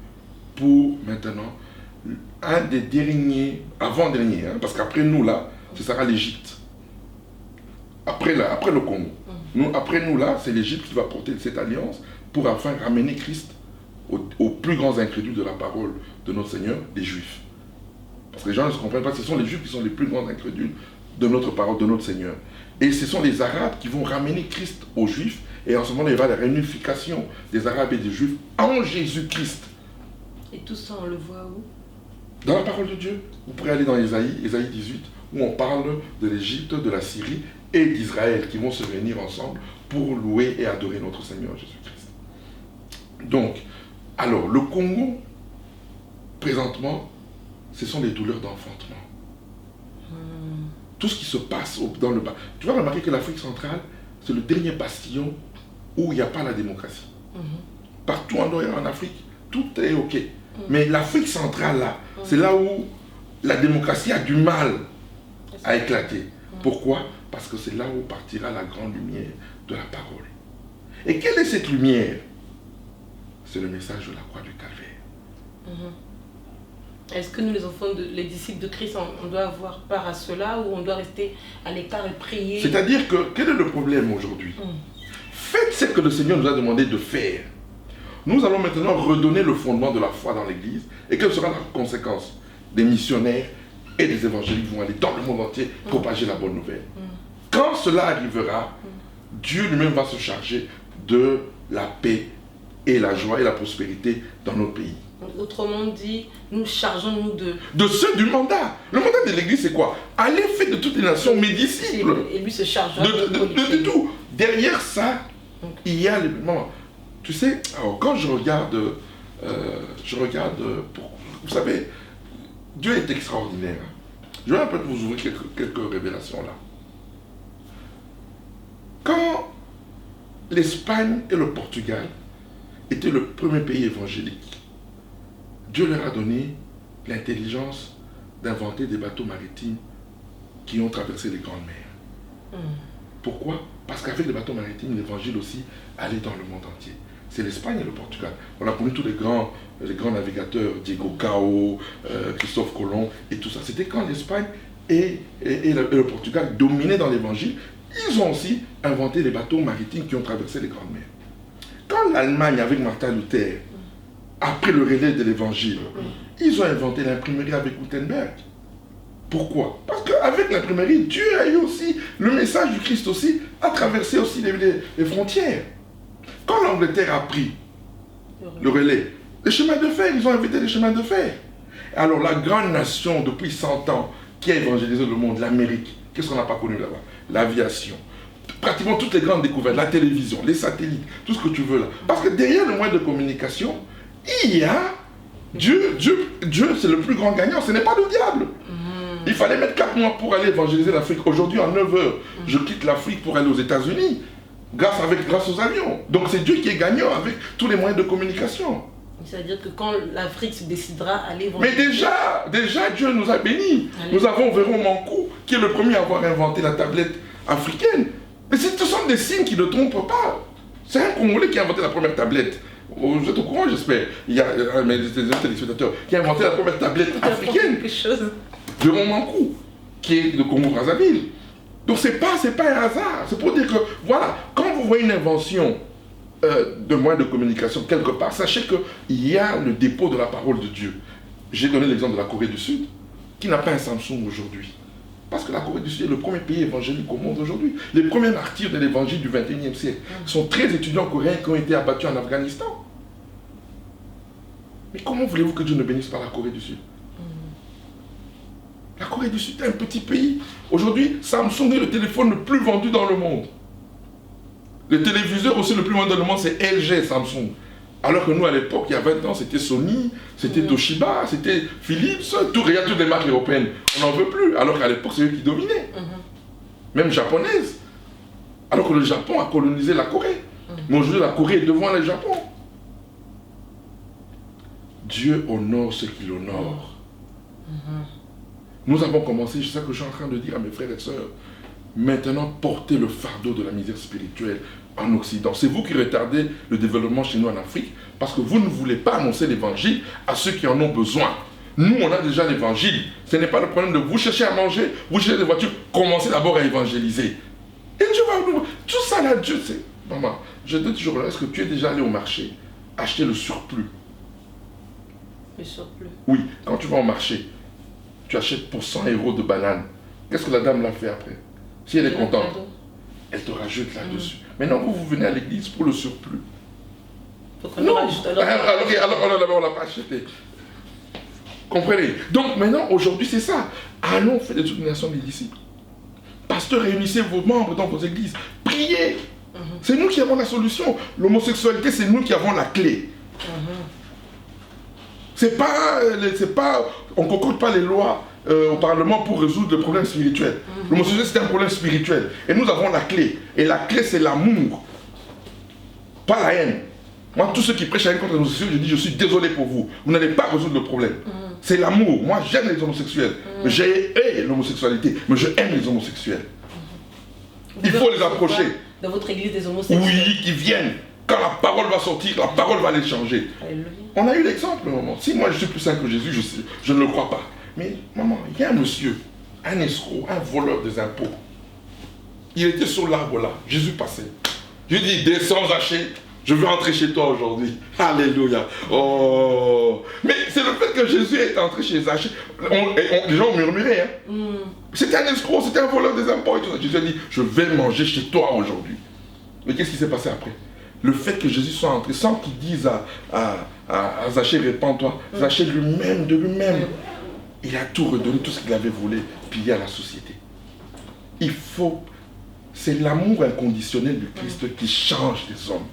pour maintenant un des derniers, avant-dernier, parce qu'après nous là, ce sera l'Égypte. Après le Congo. Après nous là, c'est l'Égypte qui va porter cette alliance pour enfin ramener Christ aux plus grands incrédules de la parole de notre Seigneur, les Juifs. Parce que les gens ne se comprennent pas, ce sont les Juifs qui sont les plus grands incrédules de notre parole, de notre Seigneur. Et ce sont les Arabes qui vont ramener Christ aux Juifs, et en ce moment, il y aura la réunification des Arabes et des Juifs en Jésus-Christ. Et tout ça, on le voit où? Dans la parole de Dieu. Vous pourrez aller dans Ésaïe 18, où on parle de l'Égypte, de la Syrie et d'Israël, qui vont se réunir ensemble pour louer et adorer notre Seigneur Jésus-Christ. Donc, alors, le Congo, présentement, ce sont les douleurs d'enfantement. Tout ce qui se passe dans le bas. Tu vas remarquer que l'Afrique centrale, c'est le dernier bastion où il n'y a pas la démocratie. Partout en Afrique, tout est OK. Mais l'Afrique centrale, là, c'est là où la démocratie a du mal à éclater. Pourquoi? Parce que c'est là où partira la grande lumière de la parole. Et quelle est cette lumière? C'est le message de la croix du Calvaire. Est-ce que nous, les enfants, les disciples de Christ, on doit avoir part à cela ou on doit rester à l'écart et prier? C'est-à-dire que, quel est le problème aujourd'hui? Faites ce que le Seigneur nous a demandé de faire. Nous allons maintenant redonner le fondement de la foi dans l'Église. Et quelle sera la conséquence? Des missionnaires et des évangéliques vont aller dans le monde entier propager la bonne nouvelle. Quand cela arrivera, Dieu lui-même va se charger de la paix et la joie et la prospérité dans notre pays. Autrement dit, nous chargeons-nous de ceux du mandat. Le mandat de l'Église, c'est quoi? Allez faire de toutes les nations mes disciples. Et lui se chargera de tout. Derrière ça, il y a les moments. Tu sais, alors, quand je regarde, vous savez, Dieu est extraordinaire. Je vais un peu vous ouvrir quelques révélations là. Quand l'Espagne et le Portugal étaient le premier pays évangélique, Dieu leur a donné l'intelligence d'inventer des bateaux maritimes qui ont traversé les grandes mers. Pourquoi? Parce qu'avec les bateaux maritimes, l'évangile aussi allait dans le monde entier. C'est l'Espagne et le Portugal. On a connu tous les grands navigateurs, Diego Cao, Christophe Colomb et tout ça. C'était quand l'Espagne et le Portugal dominaient dans l'évangile, ils ont aussi inventé les bateaux maritimes qui ont traversé les grandes mers. Quand l'Allemagne, avec Martin Luther, après le relais de l'évangile, ils ont inventé l'imprimerie avec Gutenberg. Pourquoi? Parce qu'avec l'imprimerie, Dieu a eu aussi, le message du Christ aussi, a traversé aussi les frontières. Quand l'Angleterre a pris le relais, les chemins de fer, ils ont invité les chemins de fer. Alors la grande nation depuis 100 ans qui a évangélisé le monde, l'Amérique, qu'est-ce qu'on n'a pas connu là-bas? L'aviation. Pratiquement toutes les grandes découvertes, la télévision, les satellites, tout ce que tu veux là. Parce que derrière le moyen de communication, il y a Dieu, c'est le plus grand gagnant, ce n'est pas le diable. Il fallait mettre 4 mois pour aller évangéliser l'Afrique. Aujourd'hui, en 9 heures, je quitte l'Afrique pour aller aux États-Unis, grâce aux avions. Donc c'est Dieu qui est gagnant avec tous les moyens de communication. C'est-à-dire que quand l'Afrique se décidera à aller évangéliser... Mais déjà, Dieu nous a bénis. Nous avons Véron Mankou, qui est le premier à avoir inventé la tablette africaine. Mais ce sont des signes qui ne trompent pas. C'est un Congolais qui a inventé la première tablette. Vous êtes au courant, j'espère. Il y a des téléspectateurs qui a inventé la première tablette africaine. Véron Mankou, qui est de Congo-Brazzaville. Donc c'est pas un hasard. C'est pour dire que, voilà, quand vous voyez une invention de moyens de communication quelque part, sachez qu'il y a le dépôt de la parole de Dieu. J'ai donné l'exemple de la Corée du Sud, qui n'a pas un Samsung aujourd'hui. Parce que la Corée du Sud est le premier pays évangélique au monde aujourd'hui. Les premiers martyrs de l'évangile du 21e siècle sont 13 étudiants coréens qui ont été abattus en Afghanistan. Mais comment voulez-vous que Dieu ne bénisse pas la Corée du Sud? La Corée du Sud est un petit pays. Aujourd'hui, Samsung est le téléphone le plus vendu dans le monde. Le téléviseur aussi le plus vendu dans le monde, c'est LG Samsung. Alors que nous, à l'époque, il y a 20 ans, c'était Sony, c'était Toshiba, c'était Philips, regarde toutes les marques européennes. On n'en veut plus. Alors qu'à l'époque, c'est eux qui dominaient. Même japonaises. Alors que le Japon a colonisé la Corée. Mais aujourd'hui, la Corée est devant le Japon. Dieu honore ce qu'il honore. Nous avons commencé, c'est ça que je suis en train de dire à mes frères et sœurs. Maintenant, portez le fardeau de la misère spirituelle en Occident. C'est vous qui retardez le développement chez nous en Afrique parce que vous ne voulez pas annoncer l'évangile à ceux qui en ont besoin. Nous, on a déjà l'évangile. Ce n'est pas le problème de vous chercher à manger, vous cherchez des voitures, commencez d'abord à évangéliser. Et Dieu va nous... Tout ça là, Dieu, c'est... Maman, je te dis toujours là, est-ce que tu es déjà allé au marché acheter le surplus? Le surplus? Oui, quand tu vas au marché, tu achètes pour 100 € de bananes. Qu'est-ce que la dame l'a fait après? Si elle est contente, elle te rajoute là-dessus. Maintenant, vous venez à l'église pour le surplus. Non, alors on ne l'a pas acheté. Comprenez? Donc maintenant, aujourd'hui, c'est ça. Allons faire des dominations des disciples. Pasteur, réunissez vos membres dans vos églises. Priez. C'est nous qui avons la solution. L'homosexualité, c'est nous qui avons la clé. C'est pas, on ne concorde pas les lois au Parlement pour résoudre le problème spirituel. L'homosexualité, c'est un problème spirituel. Et nous avons la clé. Et la clé, c'est l'amour. Pas la haine. Moi, tous ceux qui prêchent la haine contre les homosexuels, je dis, je suis désolé pour vous. Vous n'allez pas résoudre le problème. C'est l'amour. Moi, j'aime les homosexuels. J'ai l'homosexualité, mais je aime les homosexuels. Il faut les approcher. Dans votre église des homosexuels? Oui, qui viennent. Quand la parole va sortir, la parole va les changer. Alléluia. On a eu l'exemple, maman. Si moi je suis plus saint que Jésus, je ne le crois pas. Mais maman, il y a un monsieur, un escroc, un voleur des impôts. Il était sur l'arbre là. Jésus passait. Je lui dis, descends Zachée, je veux entrer chez toi aujourd'hui. Alléluia. Oh. Mais c'est le fait que Jésus est entré chez Zachée. Les gens murmuraient. C'était un escroc, c'était un voleur des impôts. Et tout ça. Jésus a dit, je vais manger chez toi aujourd'hui. Mais qu'est-ce qui s'est passé après? Le fait que Jésus soit entré, sans qu'il dise à Zachée, répands-toi, Zachée lui-même, de lui-même, il a tout redonné, tout ce qu'il avait volé, pillé à la société. Il faut, c'est l'amour inconditionnel du Christ qui change les hommes.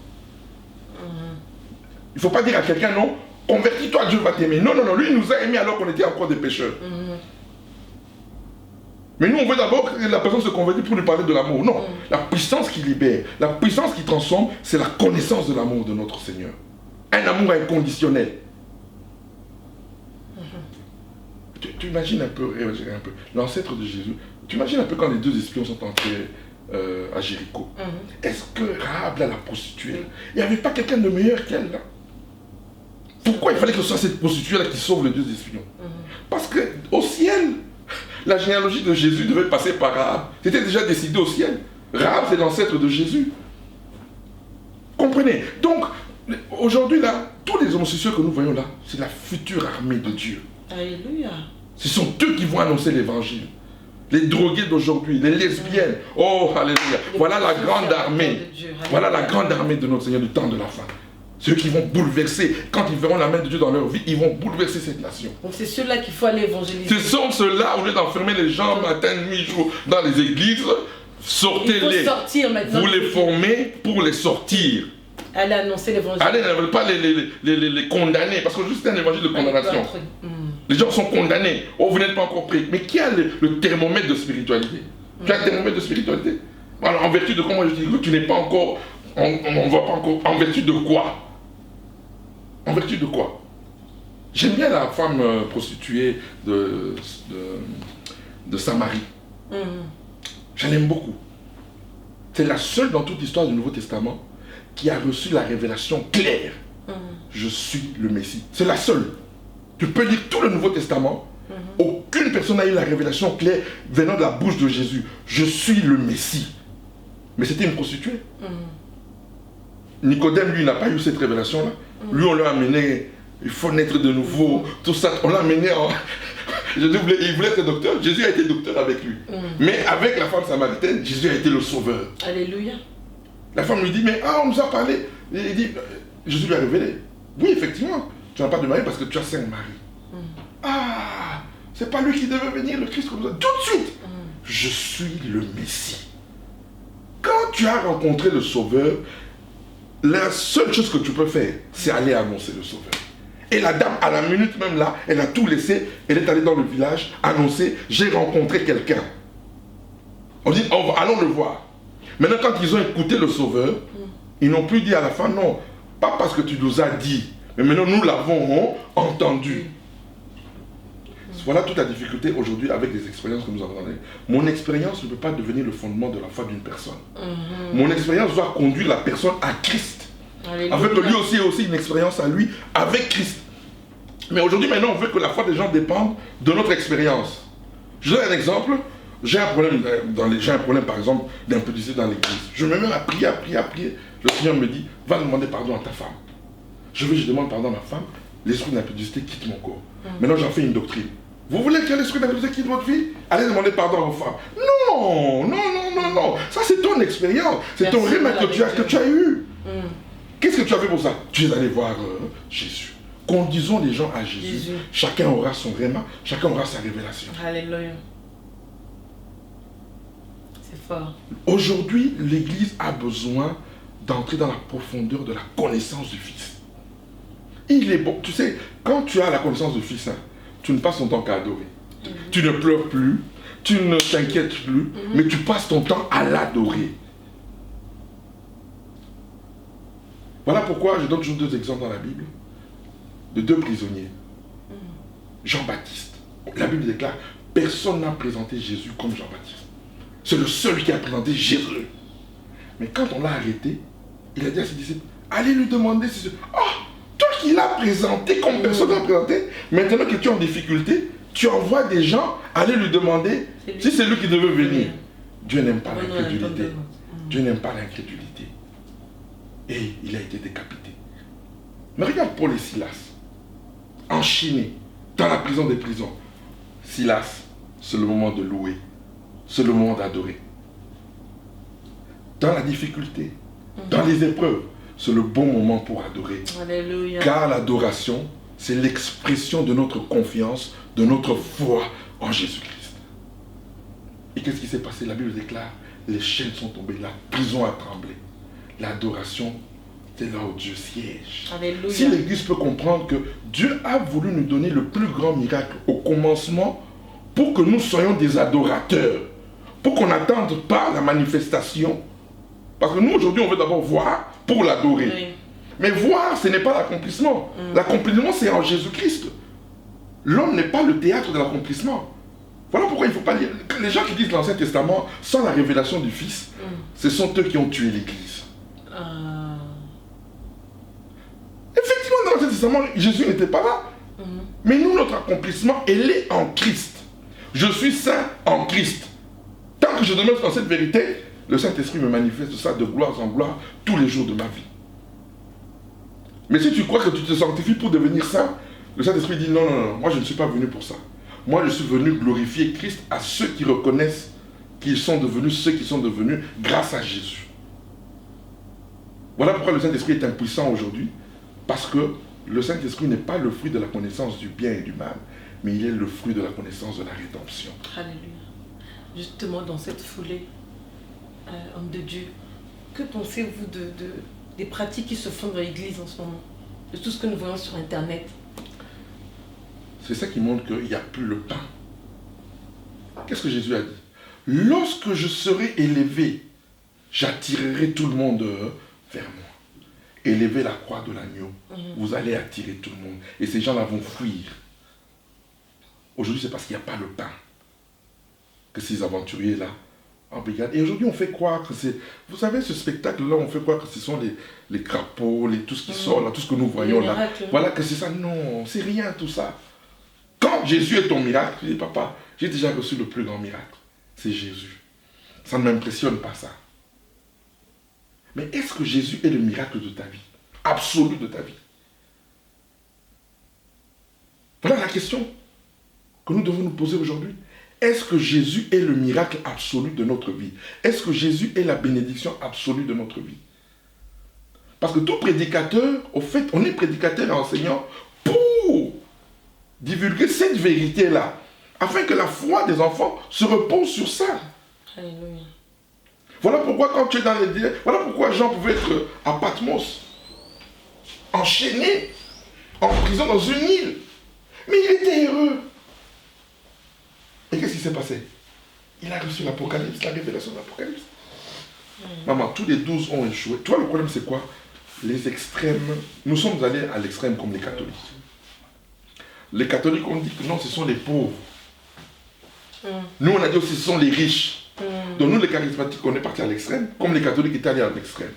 Il ne faut pas dire à quelqu'un, non, convertis-toi, Dieu va t'aimer. Non, non, non, lui il nous a aimés alors qu'on était encore des pécheurs. Mais nous, on veut d'abord que la personne se convertisse pour lui parler de l'amour. Non, la puissance qui libère, la puissance qui transforme, c'est la connaissance de l'amour de notre Seigneur. Un amour inconditionnel. Tu imagines un peu, l'ancêtre de Jésus, tu imagines un peu quand les deux espions sont entrés à Jéricho. Est-ce que Rahab, là, la prostituée, il n'y avait pas quelqu'un de meilleur qu'elle, là? Pourquoi il fallait que ce soit cette prostituée-là qui sauve les deux espions? Parce qu'au ciel, la généalogie de Jésus devait passer par Rahab. C'était déjà décidé au ciel. Rahab, c'est l'ancêtre de Jésus. Comprenez? Donc, aujourd'hui, là, tous les homosexuels que nous voyons là, c'est la future armée de Dieu. Alléluia. Ce sont eux qui vont annoncer l'évangile. Les drogués d'aujourd'hui, les lesbiennes. Oh, alléluia. Voilà la grande armée. Voilà la grande armée de notre Seigneur du temps de la fin. Ceux qui vont bouleverser, quand ils verront la main de Dieu dans leur vie, ils vont bouleverser cette nation. Donc c'est ceux-là qu'il faut aller évangéliser. Ce sont ceux-là, au lieu d'enfermer les gens matin, nuit, jour dans les églises, sortez-les. Vous les formez pour les sortir. Allez annoncer l'évangile. Allez, ne pas les condamner, parce que juste un évangile de condamnation. Les gens sont condamnés. Oh, vous n'êtes pas encore prêts. Mais qui a le thermomètre de spiritualité? Tu as un thermomètre de spiritualité? Alors, en vertu de quoi moi je dis que tu n'es pas encore, on ne va pas encore, en vertu de quoi? En vertu de quoi? J'aime bien la femme prostituée de Samarie. Je l'aime beaucoup. C'est la seule dans toute l'histoire du Nouveau Testament qui a reçu la révélation claire. Je suis le Messie. C'est la seule. Tu peux lire tout le Nouveau Testament. Aucune personne n'a eu la révélation claire venant de la bouche de Jésus. Je suis le Messie. Mais c'était une prostituée. Nicodème, lui, n'a pas eu cette révélation-là. Lui, on l'a amené, il faut naître de nouveau, tout ça, on l'a amené en... Il voulait être docteur, Jésus a été docteur avec lui. Mais avec la femme samaritaine, Jésus a été le sauveur. Alléluia. La femme lui dit, mais on nous a parlé. Il dit, Jésus lui a révélé. Oui, effectivement, tu n'as pas de mari parce que tu as 5 maris. Ah, c'est pas lui qui devait venir, le Christ comme ça. Tout de suite, je suis le Messie. Quand tu as rencontré le sauveur, la seule chose que tu peux faire, c'est aller annoncer le sauveur. Et la dame, à la minute même là, elle a tout laissé, elle est allée dans le village, annoncer, j'ai rencontré quelqu'un. On dit, allons le voir. Maintenant, quand ils ont écouté le sauveur, ils n'ont plus dit à la fin, non, pas parce que tu nous as dit, mais maintenant nous l'avons entendu. Voilà toute la difficulté aujourd'hui avec les expériences que nous avons données. Mon expérience ne peut pas devenir le fondement de la foi d'une personne. Mon expérience doit conduire la personne à Christ. Alléluia. Afin que lui aussi ait aussi une expérience à lui avec Christ. Mais aujourd'hui, maintenant, on veut que la foi des gens dépende de notre expérience. Je donne un exemple. J'ai un problème, par exemple, d'impudicité dans l'église. Je me mets à prier. Le Seigneur me dit, va demander pardon à ta femme. Je demande pardon à ma femme. L'esprit d'impudicité quitte mon corps. Maintenant, j'en fais une doctrine. Vous voulez que l'esprit d'impudicité quitte votre vie? Allez demander pardon à vos femmes. Non. Ça, c'est ton expérience. C'est ton remède que tu as eu. Qu'est-ce que tu as fait pour ça? Tu es allé voir Jésus. Conduisons les gens à Jésus. Chacun aura son réma, chacun aura sa révélation. Alléluia. C'est fort. Aujourd'hui, l'Église a besoin d'entrer dans la profondeur de la connaissance du Fils. Il est bon. Tu sais, quand tu as la connaissance du Fils, tu ne passes ton temps qu'à adorer. Tu ne pleures plus, tu ne t'inquiètes plus, mais tu passes ton temps à l'adorer. Voilà pourquoi je donne toujours 2 exemples dans la Bible de 2 prisonniers. Jean-Baptiste. La Bible déclare, personne n'a présenté Jésus comme Jean-Baptiste. C'est le seul qui a présenté Jésus. Mais quand on l'a arrêté, il a dit à ses disciples, allez lui demander si c'est... Oh, toi qui l'as présenté comme personne n'a présenté, maintenant que tu es en difficulté, tu envoies des gens aller lui demander si c'est lui qui devait venir. Dieu n'aime pas l'incrédulité. Dieu n'aime pas l'incrédulité. Et il a été décapité. Mais regarde Paul et Silas, enchaînés dans la prison des prisons. Silas, c'est le moment de louer, c'est le moment d'adorer. Dans la difficulté, dans les épreuves, c'est le bon moment pour adorer. Alléluia. Car l'adoration, c'est l'expression de notre confiance, de notre foi en Jésus-Christ. Et qu'est-ce qui s'est passé? La Bible déclare, les chaînes sont tombées, la prison a tremblé. L'adoration, c'est là où Dieu siège. Alléluia. Si l'Église peut comprendre que Dieu a voulu nous donner le plus grand miracle au commencement pour que nous soyons des adorateurs, pour qu'on n'attende pas la manifestation. Parce que nous, aujourd'hui, on veut d'abord voir pour l'adorer. Oui. Mais voir, ce n'est pas l'accomplissement. L'accomplissement, c'est en Jésus-Christ. L'homme n'est pas le théâtre de l'accomplissement. Voilà pourquoi il ne faut pas lire. Les gens qui disent l'Ancien Testament sans la révélation du Fils, ce sont eux qui ont tué l'Église. Effectivement, dans l'Ancien Testament, Jésus n'était pas là. Mais nous, notre accomplissement, il est en Christ. Je suis saint en Christ. Tant que je demeure dans cette vérité, le Saint-Esprit me manifeste ça de gloire en gloire tous les jours de ma vie. Mais si tu crois que tu te sanctifies pour devenir saint, le Saint-Esprit dit non, moi je ne suis pas venu pour ça. Moi, je suis venu glorifier Christ à ceux qui reconnaissent qu'ils sont devenus ceux qui sont devenus grâce à Jésus. Voilà pourquoi le Saint-Esprit est impuissant aujourd'hui. Parce que le Saint-Esprit n'est pas le fruit de la connaissance du bien et du mal, mais il est le fruit de la connaissance de la rédemption. Alléluia. Justement, dans cette foulée, homme de Dieu, que pensez-vous des pratiques qui se font dans l'Église en ce moment? De tout ce que nous voyons sur Internet? C'est ça qui montre qu'il n'y a plus le pain. Qu'est-ce que Jésus a dit? Lorsque je serai élevé, j'attirerai tout le monde vers moi. Élevez la croix de l'agneau, vous allez attirer tout le monde. Et ces gens-là vont fuir. Aujourd'hui, c'est parce qu'il n'y a pas le pain que ces aventuriers-là en brigade. Et aujourd'hui, on fait croire que c'est... Vous savez, ce spectacle-là, on fait croire que ce sont les crapauds, tout ce qui sort là, tout ce que nous voyons là. Miracles. Voilà que c'est ça. Non, c'est rien tout ça. Quand Jésus est ton miracle, je dis, papa, j'ai déjà reçu le plus grand miracle. C'est Jésus. Ça ne m'impressionne pas ça. Mais est-ce que Jésus est le miracle de ta vie? Absolu de ta vie? Voilà la question que nous devons nous poser aujourd'hui. Est-ce que Jésus est le miracle absolu de notre vie? Est-ce que Jésus est la bénédiction absolue de notre vie? Parce que tout prédicateur, au fait, on est prédicateur et enseignant pour divulguer cette vérité-là, afin que la foi des enfants se repose sur ça. Alléluia. Voilà pourquoi quand tu es dans les délais, voilà pourquoi Jean pouvait être à Patmos, enchaîné, en prison dans une île. Mais il était heureux. Et qu'est-ce qui s'est passé? Il a reçu l'Apocalypse, la révélation de l'Apocalypse. Maman, tous les 12 ont échoué. Tu vois, le problème c'est quoi? Les extrêmes. Nous sommes allés à l'extrême comme les catholiques. Les catholiques ont dit que non, ce sont les pauvres. Nous, on a dit aussi ce sont les riches. Donc nous, les charismatiques, on est partis à l'extrême, comme les catholiques étaient allés à l'extrême.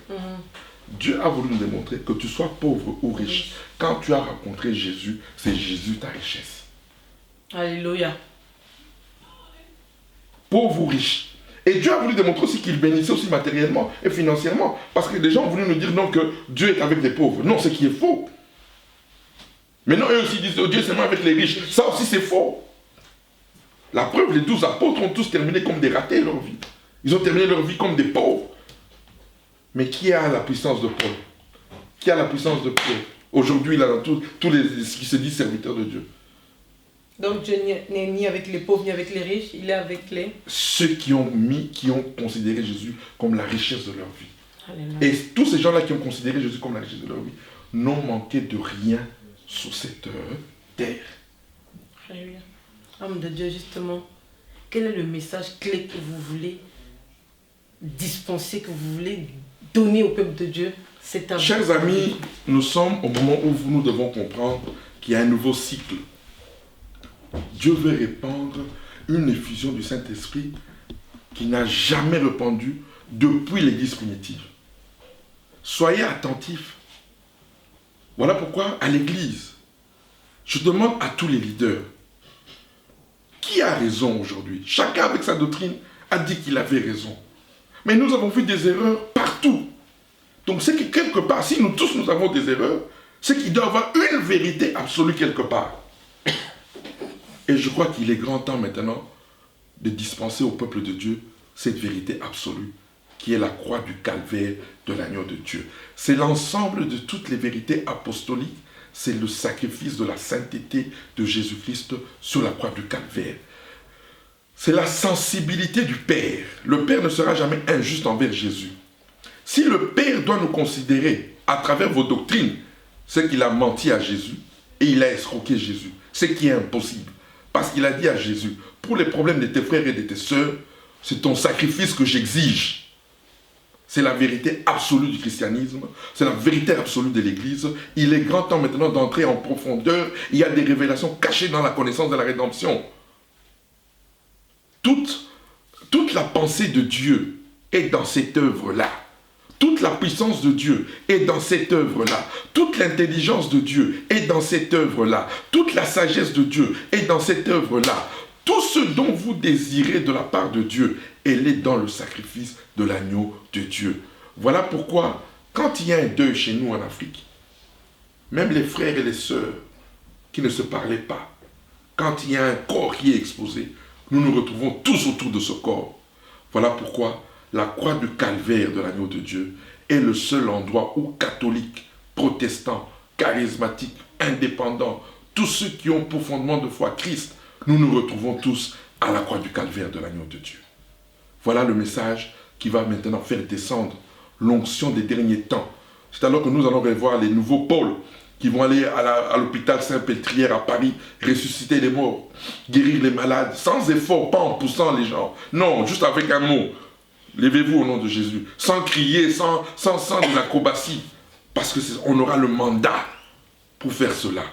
Dieu a voulu nous démontrer que tu sois pauvre ou riche. Quand tu as rencontré Jésus, c'est Jésus ta richesse. Alléluia. Pauvre ou riche. Et Dieu a voulu démontrer aussi qu'il bénissait aussi matériellement et financièrement. Parce que les gens ont voulu nous dire non, que Dieu est avec les pauvres. Non, ce qui est faux. Mais non, eux aussi disent oh, Dieu c'est seulement avec les riches. Ça aussi c'est faux. La preuve, les 12 apôtres ont tous terminé comme des ratés leur vie. Ils ont terminé leur vie comme des pauvres. Mais qui a la puissance de Paul? Qui a la puissance de Pierre? Aujourd'hui, là, dans tous les qui se disent serviteurs de Dieu. Donc Dieu n'est ni avec les pauvres ni avec les riches, il est avec les... Ceux qui ont considéré Jésus comme la richesse de leur vie. Alléluia. Et tous ces gens-là qui ont considéré Jésus comme la richesse de leur vie n'ont manqué de rien sur cette terre. Alléluia. Homme de Dieu, justement, quel est le message clé que vous voulez dispenser, que vous voulez donner au peuple de Dieu? C'est à vous. Chers amis, nous sommes au moment où nous devons comprendre qu'il y a un nouveau cycle. Dieu veut répandre une effusion du Saint-Esprit qui n'a jamais répandu depuis l'Église primitive. Soyez attentifs. Voilà pourquoi, à l'Église, je demande à tous les leaders, qui a raison aujourd'hui? Chacun avec sa doctrine a dit qu'il avait raison. Mais nous avons vu des erreurs partout. Donc c'est que quelque part, si nous tous nous avons des erreurs, c'est qu'il doit y avoir une vérité absolue quelque part. Et je crois qu'il est grand temps maintenant de dispenser au peuple de Dieu cette vérité absolue qui est la croix du calvaire de l'agneau de Dieu. C'est l'ensemble de toutes les vérités apostoliques. C'est le sacrifice de la sainteté de Jésus-Christ sur la croix du calvaire. C'est la sensibilité du Père. Le Père ne sera jamais injuste envers Jésus. Si le Père doit nous considérer à travers vos doctrines, c'est qu'il a menti à Jésus et il a escroqué Jésus. Ce qui est impossible. Parce qu'il a dit à Jésus, pour les problèmes de tes frères et de tes sœurs, c'est ton sacrifice que j'exige. C'est la vérité absolue du christianisme, c'est la vérité absolue de l'Église. Il est grand temps maintenant d'entrer en profondeur. Il y a des révélations cachées dans la connaissance de la rédemption. Toute la pensée de Dieu est dans cette œuvre-là. Toute la puissance de Dieu est dans cette œuvre-là. Toute l'intelligence de Dieu est dans cette œuvre-là. Toute la sagesse de Dieu est dans cette œuvre-là. Tout ce dont vous désirez de la part de Dieu, elle est dans le sacrifice de l'agneau de Dieu. Voilà pourquoi, quand il y a un deuil chez nous en Afrique, même les frères et les sœurs qui ne se parlaient pas, quand il y a un corps qui est exposé, nous nous retrouvons tous autour de ce corps. Voilà pourquoi la croix du calvaire de l'agneau de Dieu est le seul endroit où catholiques, protestants, charismatiques, indépendants, tous ceux qui ont pour fondement de foi Christ, nous nous retrouvons tous à la croix du calvaire de l'agneau de Dieu. Voilà le message qui va maintenant faire descendre l'onction des derniers temps. C'est alors que nous allons revoir les nouveaux pôles qui vont aller à l'hôpital Saint-Peltrière à Paris, ressusciter les morts, guérir les malades, sans effort, pas en poussant les gens. Non, juste avec un mot. Levez-vous au nom de Jésus, sans crier, sans de l'acrobatie, parce qu'on aura le mandat pour faire cela.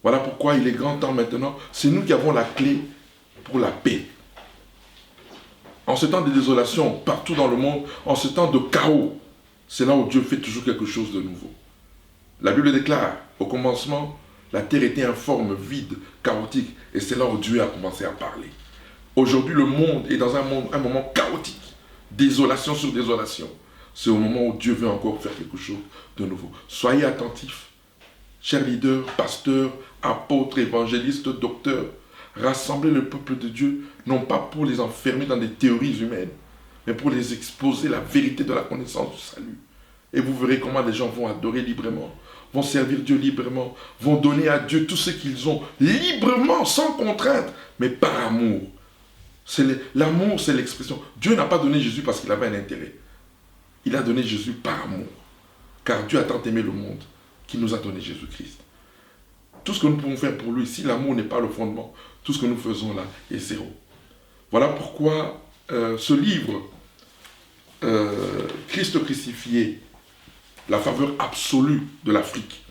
Voilà pourquoi il est grand temps maintenant, c'est nous qui avons la clé pour la paix. En ce temps de désolation, partout dans le monde, en ce temps de chaos, c'est là où Dieu fait toujours quelque chose de nouveau. La Bible déclare, au commencement, la terre était informe, vide, chaotique, et c'est là où Dieu a commencé à parler. Aujourd'hui, le monde est dans un moment chaotique, désolation sur désolation. C'est au moment où Dieu veut encore faire quelque chose de nouveau. Soyez attentifs, chers leaders, pasteurs, apôtres, évangélistes, docteurs. Rassemblez le peuple de Dieu, non pas pour les enfermer dans des théories humaines, mais pour les exposer la vérité de la connaissance du salut. Et vous verrez comment les gens vont adorer librement, vont servir Dieu librement, vont donner à Dieu tout ce qu'ils ont librement, sans contrainte, mais par amour. L'amour, c'est l'expression. Dieu n'a pas donné Jésus parce qu'il avait un intérêt. Il a donné Jésus par amour. Car Dieu a tant aimé le monde qu'il nous a donné Jésus-Christ. Tout ce que nous pouvons faire pour lui, si l'amour n'est pas le fondement, tout ce que nous faisons là est zéro. Voilà pourquoi ce livre, Christ crucifié, la faveur absolue de l'Afrique,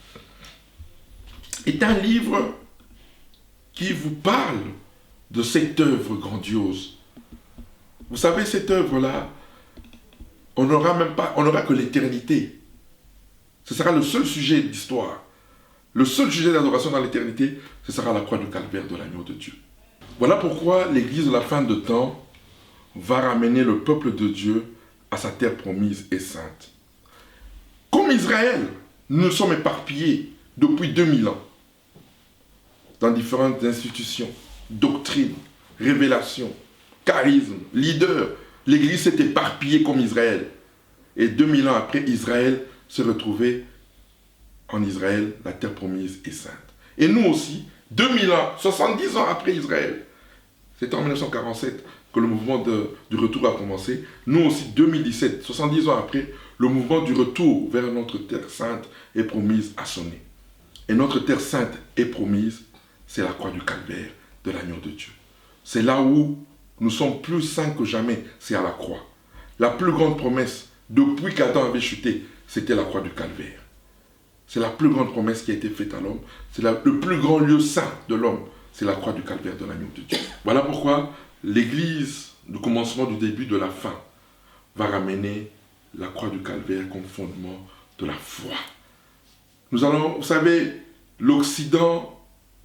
est un livre qui vous parle de cette œuvre grandiose. Vous savez, cette œuvre-là, on n'aura que l'éternité. Ce sera le seul sujet d'histoire. Le seul sujet d'adoration dans l'éternité, ce sera la croix du calvaire de l'agneau de Dieu. Voilà pourquoi l'Église de la fin de temps va ramener le peuple de Dieu à sa terre promise et sainte. Comme Israël, nous sommes éparpillés depuis 2000 ans dans différentes institutions, doctrines, révélations, charismes, leaders. L'Église s'est éparpillée comme Israël. Et 2000 ans après, Israël se retrouvait en Israël, la terre promise et sainte. Et nous aussi, 2000 ans, 70 ans après Israël, c'est en 1947 que le mouvement du retour a commencé. Nous aussi, 2017, 70 ans après, le mouvement du retour vers notre terre sainte et promise a sonné. Et notre terre sainte et promise, c'est la croix du calvaire de l'agneau de Dieu. C'est là où nous sommes plus saints que jamais, c'est à la croix. La plus grande promesse, depuis qu'Adam avait chuté, c'était la croix du calvaire. C'est la plus grande promesse qui a été faite à l'homme. C'est le plus grand lieu saint de l'homme. C'est la croix du calvaire de l'agneau de Dieu. Voilà pourquoi l'Église, du commencement, du début, de la fin, va ramener la croix du calvaire comme fondement de la foi. Nous allons, vous savez, l'Occident,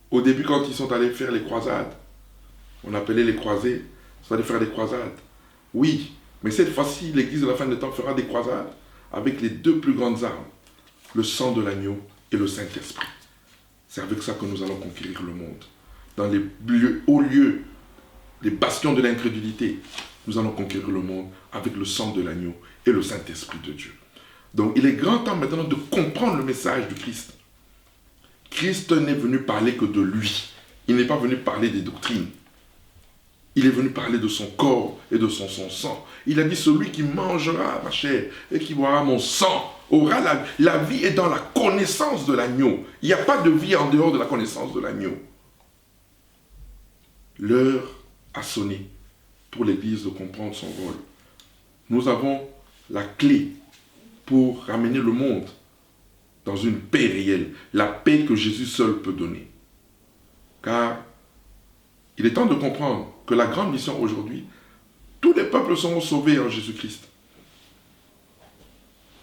au début quand ils sont allés faire les croisades, on appelait les croisés, ils sont allés faire des croisades. Oui, mais cette fois-ci, l'Église de la fin des temps fera des croisades avec les deux plus grandes armes, le sang de l'agneau et le Saint-Esprit. C'est avec ça que nous allons conquérir le monde. Dans les hauts lieux, les bastions de l'incrédulité, nous allons conquérir le monde avec le sang de l'agneau et le Saint-Esprit de Dieu. Donc il est grand temps maintenant de comprendre le message du Christ. Christ n'est venu parler que de lui. Il n'est pas venu parler des doctrines. Il est venu parler de son corps et de son sang. Il a dit, celui qui mangera ma chair et qui boira mon sang aura la vie est dans la connaissance de l'agneau. Il n'y a pas de vie en dehors de la connaissance de l'agneau. L'heure a sonné pour l'Église de comprendre son rôle. Nous avons la clé pour ramener le monde dans une paix réelle, la paix que Jésus seul peut donner. Car il est temps de comprendre que la grande mission aujourd'hui, tous les peuples seront sauvés en Jésus-Christ.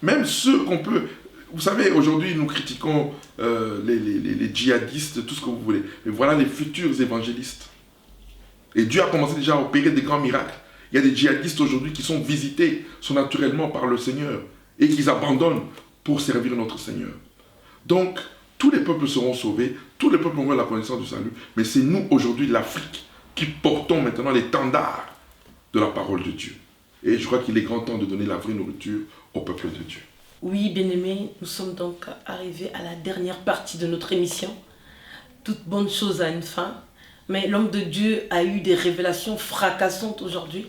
Même ceux qu'on peut... Vous savez, aujourd'hui, nous critiquons les djihadistes, tout ce que vous voulez. Mais voilà les futurs évangélistes. Et Dieu a commencé déjà à opérer des grands miracles. Il y a des djihadistes aujourd'hui qui sont visités surnaturellement par le Seigneur et qu'ils abandonnent pour servir notre Seigneur. Donc, tous les peuples seront sauvés, tous les peuples auront la connaissance du salut, mais c'est nous aujourd'hui, l'Afrique, qui portons maintenant l'étendard de la parole de Dieu. Et je crois qu'il est grand temps de donner la vraie nourriture au peuple de Dieu. Oui, bien-aimés, nous sommes donc arrivés à la dernière partie de notre émission. Toute bonne chose a une fin, mais l'homme de Dieu a eu des révélations fracassantes aujourd'hui.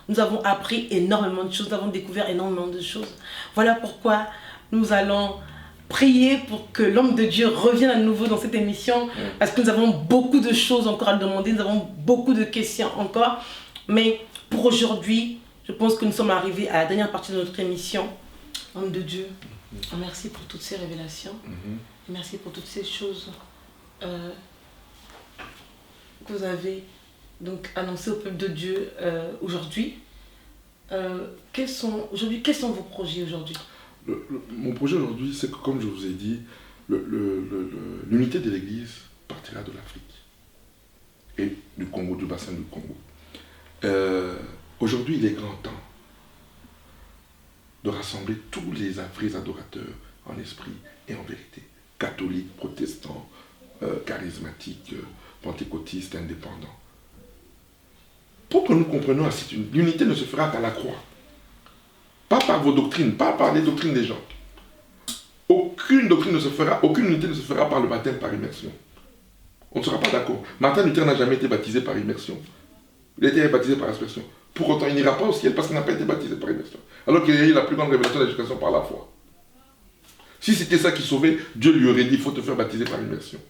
Nous avons appris énormément de choses, nous avons découvert énormément de choses. Voilà pourquoi nous allons prier pour que l'homme de Dieu revienne à nouveau dans cette émission, parce que nous avons beaucoup de choses encore à demander, nous avons beaucoup de questions encore. Mais pour aujourd'hui, je pense que nous sommes arrivés à la dernière partie de notre émission. Homme de Dieu, merci pour toutes ces révélations. Merci pour toutes ces choses que vous avez donc annoncées au peuple de Dieu aujourd'hui. Quels sont vos projets aujourd'hui? Mon projet aujourd'hui, c'est que, comme je vous ai dit, l'unité de l'Église partira de l'Afrique et du Congo, du bassin du Congo. Aujourd'hui, il est grand temps de rassembler tous les vrais adorateurs en esprit et en vérité, catholiques, protestants, charismatiques, pentecôtistes, indépendants. Pour que nous comprenions l'unité ne se fera qu'à la croix. Pas par vos doctrines, pas par les doctrines des gens. Aucune doctrine ne se fera, aucune unité ne se fera par le baptême par immersion. On ne sera pas d'accord. Martin Luther n'a jamais été baptisé par immersion. Il a été baptisé par aspersion. Pour autant, il n'ira pas au ciel parce qu'il n'a pas été baptisé par immersion. Alors qu'il a eu la plus grande révélation de l'éducation par la foi. Si c'était ça qui sauvait, Dieu lui aurait dit, il faut te faire baptiser par immersion.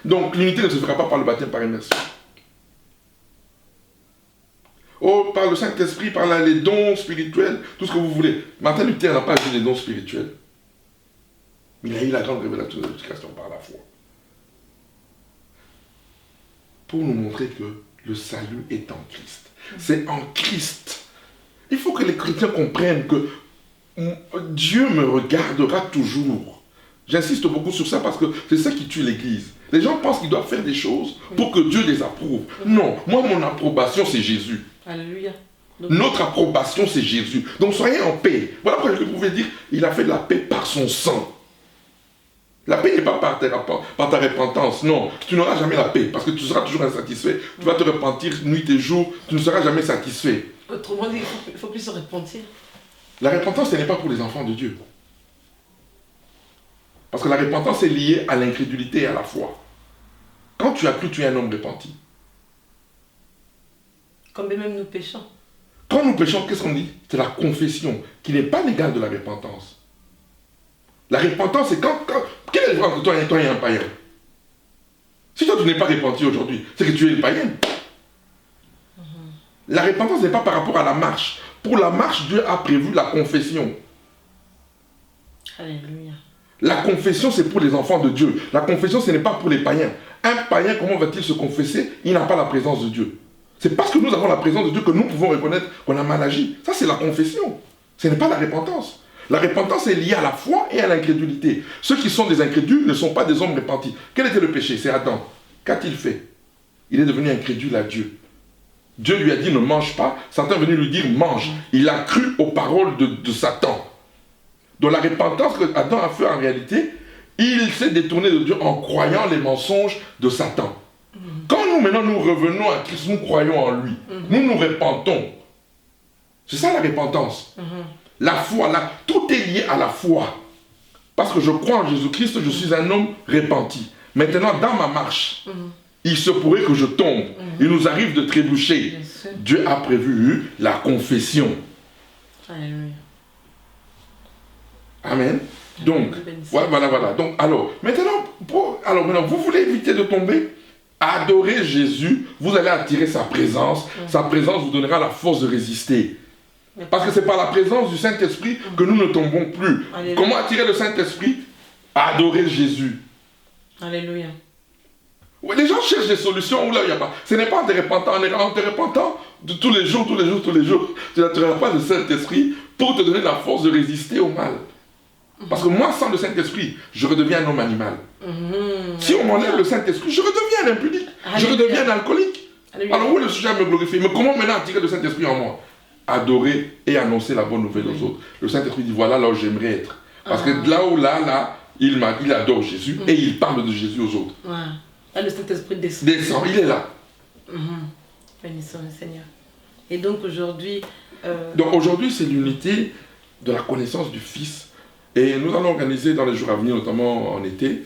Donc l'unité ne se fera pas par le baptême par immersion. Oh, par le Saint-Esprit, par les dons spirituels, tout ce que vous voulez. Martin Luther n'a pas eu des dons spirituels. Mais il a eu la grande révélation de l'éducation par la foi. Pour nous montrer que le salut est en Christ. C'est en Christ. Il faut que les chrétiens comprennent que Dieu me regardera toujours. J'insiste beaucoup sur ça parce que c'est ça qui tue l'Église. Les gens pensent qu'ils doivent faire des choses pour que Dieu les approuve. Non, moi mon approbation c'est Jésus. Alléluia. Notre approbation c'est Jésus. Donc soyez en paix. Voilà pourquoi je pouvais dire, il a fait de la paix par son sang. La paix n'est pas par ta repentance, non. Tu n'auras jamais la paix parce que tu seras toujours insatisfait. Tu vas te repentir nuit et jour, tu ne seras jamais satisfait. Autrement dit, il faut plus se repentir. La repentance, ce n'est pas pour les enfants de Dieu. Parce que la repentance est liée à l'incrédulité et à la foi. Quand tu as cru, tu es un homme repenti. Comme même nous péchons. Quand nous péchons, qu'est-ce qu'on dit? C'est la confession qui n'est pas l'égale de la repentance. La repentance, c'est quand... Quelle est la différence entre toi et un païen? Si toi tu n'es pas repenti aujourd'hui, c'est que tu es le païen. La repentance n'est pas par rapport à la marche. Pour la marche, Dieu a prévu la confession. Alléluia. La confession, c'est pour les enfants de Dieu. La confession, ce n'est pas pour les païens. Un païen, comment va-t-il se confesser? Il n'a pas la présence de Dieu. C'est parce que nous avons la présence de Dieu que nous pouvons reconnaître qu'on a mal agi. Ça, c'est la confession. Ce n'est pas la repentance. La repentance est liée à la foi et à l'incrédulité. Ceux qui sont des incrédules ne sont pas des hommes repentis. Quel était le péché? C'est Adam. Qu'a-t-il fait? Il est devenu incrédule à Dieu. Dieu lui a dit ne mange pas. Satan est venu lui dire mange. Il a cru aux paroles de Satan. Donc la repentance que Adam a fait en réalité, il s'est détourné de Dieu en croyant les mensonges de Satan. Quand nous maintenant nous revenons à Christ, nous croyons en lui. Nous nous repentons. C'est ça la repentance. La foi, tout est lié à la foi. Parce que je crois en Jésus-Christ, je suis un homme repenti. Maintenant, dans ma marche, il se pourrait que je tombe. Il nous arrive de trébucher. Dieu a prévu la confession. Alléluia. Amen. Donc, voilà. Donc, alors, maintenant, vous voulez éviter de tomber? Adorez Jésus, vous allez attirer sa présence. Sa présence vous donnera la force de résister. Parce que c'est par la présence du Saint-Esprit que nous ne tombons plus. Alléluia. Comment attirer le Saint-Esprit? Adorer Jésus. Alléluia. Les gens cherchent des solutions où là il n'y a pas. Ce n'est pas en te repentant de tous les jours. Tu n'attireras pas le Saint-Esprit pour te donner la force de résister au mal. Parce que moi, sans le Saint-Esprit, je redeviens un homme animal. Si on m'enlève le Saint-Esprit, je redeviens un impudique. Je redeviens un alcoolique. Alors où est le sujet à me glorifier? Mais comment maintenant attirer le Saint-Esprit en moi? Adorer et annoncer la bonne nouvelle aux autres. Le Saint-Esprit dit voilà là où j'aimerais être. Parce que là, il adore Jésus et il parle de Jésus aux autres. Ouais. Là, le Saint-Esprit descend. Descend, il est là. Bénissons le Seigneur. Et donc aujourd'hui... Donc aujourd'hui, c'est l'unité de la connaissance du Fils. Et nous allons organiser dans les jours à venir, notamment en été,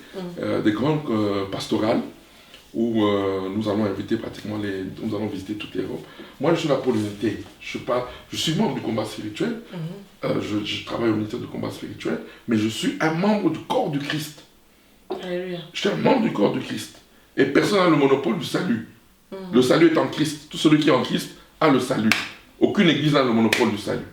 des grandes pastorales où nous allons inviter pratiquement nous allons visiter toute l'Europe. Moi, je suis là pour l'unité. Je suis membre du combat spirituel. Je travaille au ministère du combat spirituel, mais je suis un membre du corps du Christ. Alléluia. Je suis un membre du corps du Christ. Et personne n'a le monopole du salut. Le salut est en Christ. Tout celui qui est en Christ a le salut. Aucune église n'a le monopole du salut.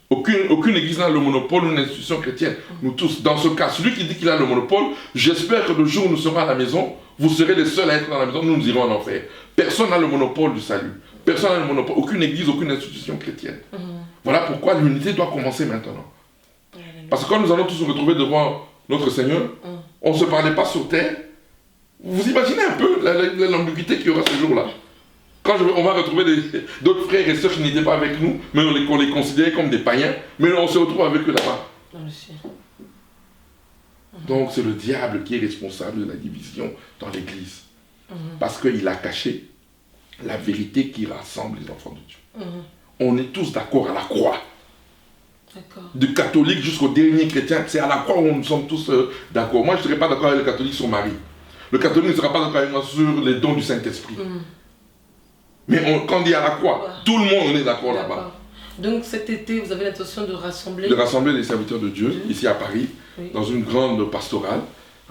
Aucune église n'a le monopole ou une institution chrétienne. Nous tous, dans ce cas, celui qui dit qu'il a le monopole, j'espère que le jour où nous serons à la maison, vous serez les seuls à être dans la maison, nous irons en enfer. Personne n'a le monopole du salut. Personne n'a le monopole, aucune église, aucune institution chrétienne. Voilà pourquoi l'unité doit commencer maintenant. Parce que quand nous allons tous nous retrouver devant notre Seigneur, on ne se parlait pas sur terre. Vous imaginez un peu l'ambiguïté qu'il y aura ce jour-là. Quand on va retrouver d'autres frères et sœurs qui n'étaient pas avec nous, mais on les considérait comme des païens, mais on se retrouve avec eux là-bas. Donc c'est le diable qui est responsable de la division dans l'Église. Parce qu'il a caché la vérité qui rassemble les enfants de Dieu. On est tous d'accord à la croix. Du catholique jusqu'au dernier chrétien, c'est à la croix où nous sommes tous d'accord. Moi je ne serai pas d'accord avec le catholique sur Marie. Le catholique ne sera pas d'accord avec moi sur les dons du Saint-Esprit. Mais quand on dit à la croix, tout le monde est d'accord là-bas. Donc cet été, vous avez l'intention de rassembler... De rassembler les serviteurs de Dieu, ici à Paris, dans une grande pastorale,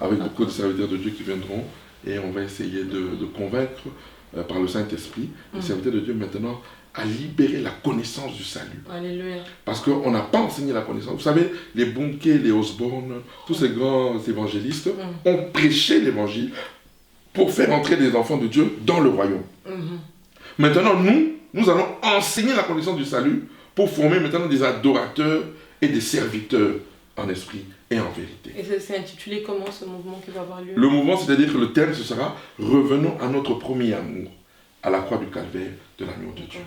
avec beaucoup de serviteurs de Dieu qui viendront. Et on va essayer de convaincre par le Saint-Esprit les serviteurs de Dieu maintenant à libérer la connaissance du salut. Alléluia. Parce qu'on n'a pas enseigné la connaissance. Vous savez, les Bonnke, les Osborne, tous ces grands évangélistes ont prêché l'évangile pour faire entrer des enfants de Dieu dans le royaume. Maintenant, nous allons enseigner la connaissance du salut pour former maintenant des adorateurs et des serviteurs en esprit et en vérité. Et c'est intitulé comment ce mouvement qui va avoir lieu? Le mouvement, c'est-à-dire que le thème, ce sera « Revenons à notre premier amour, à la croix du calvaire de l'agneau de Dieu ».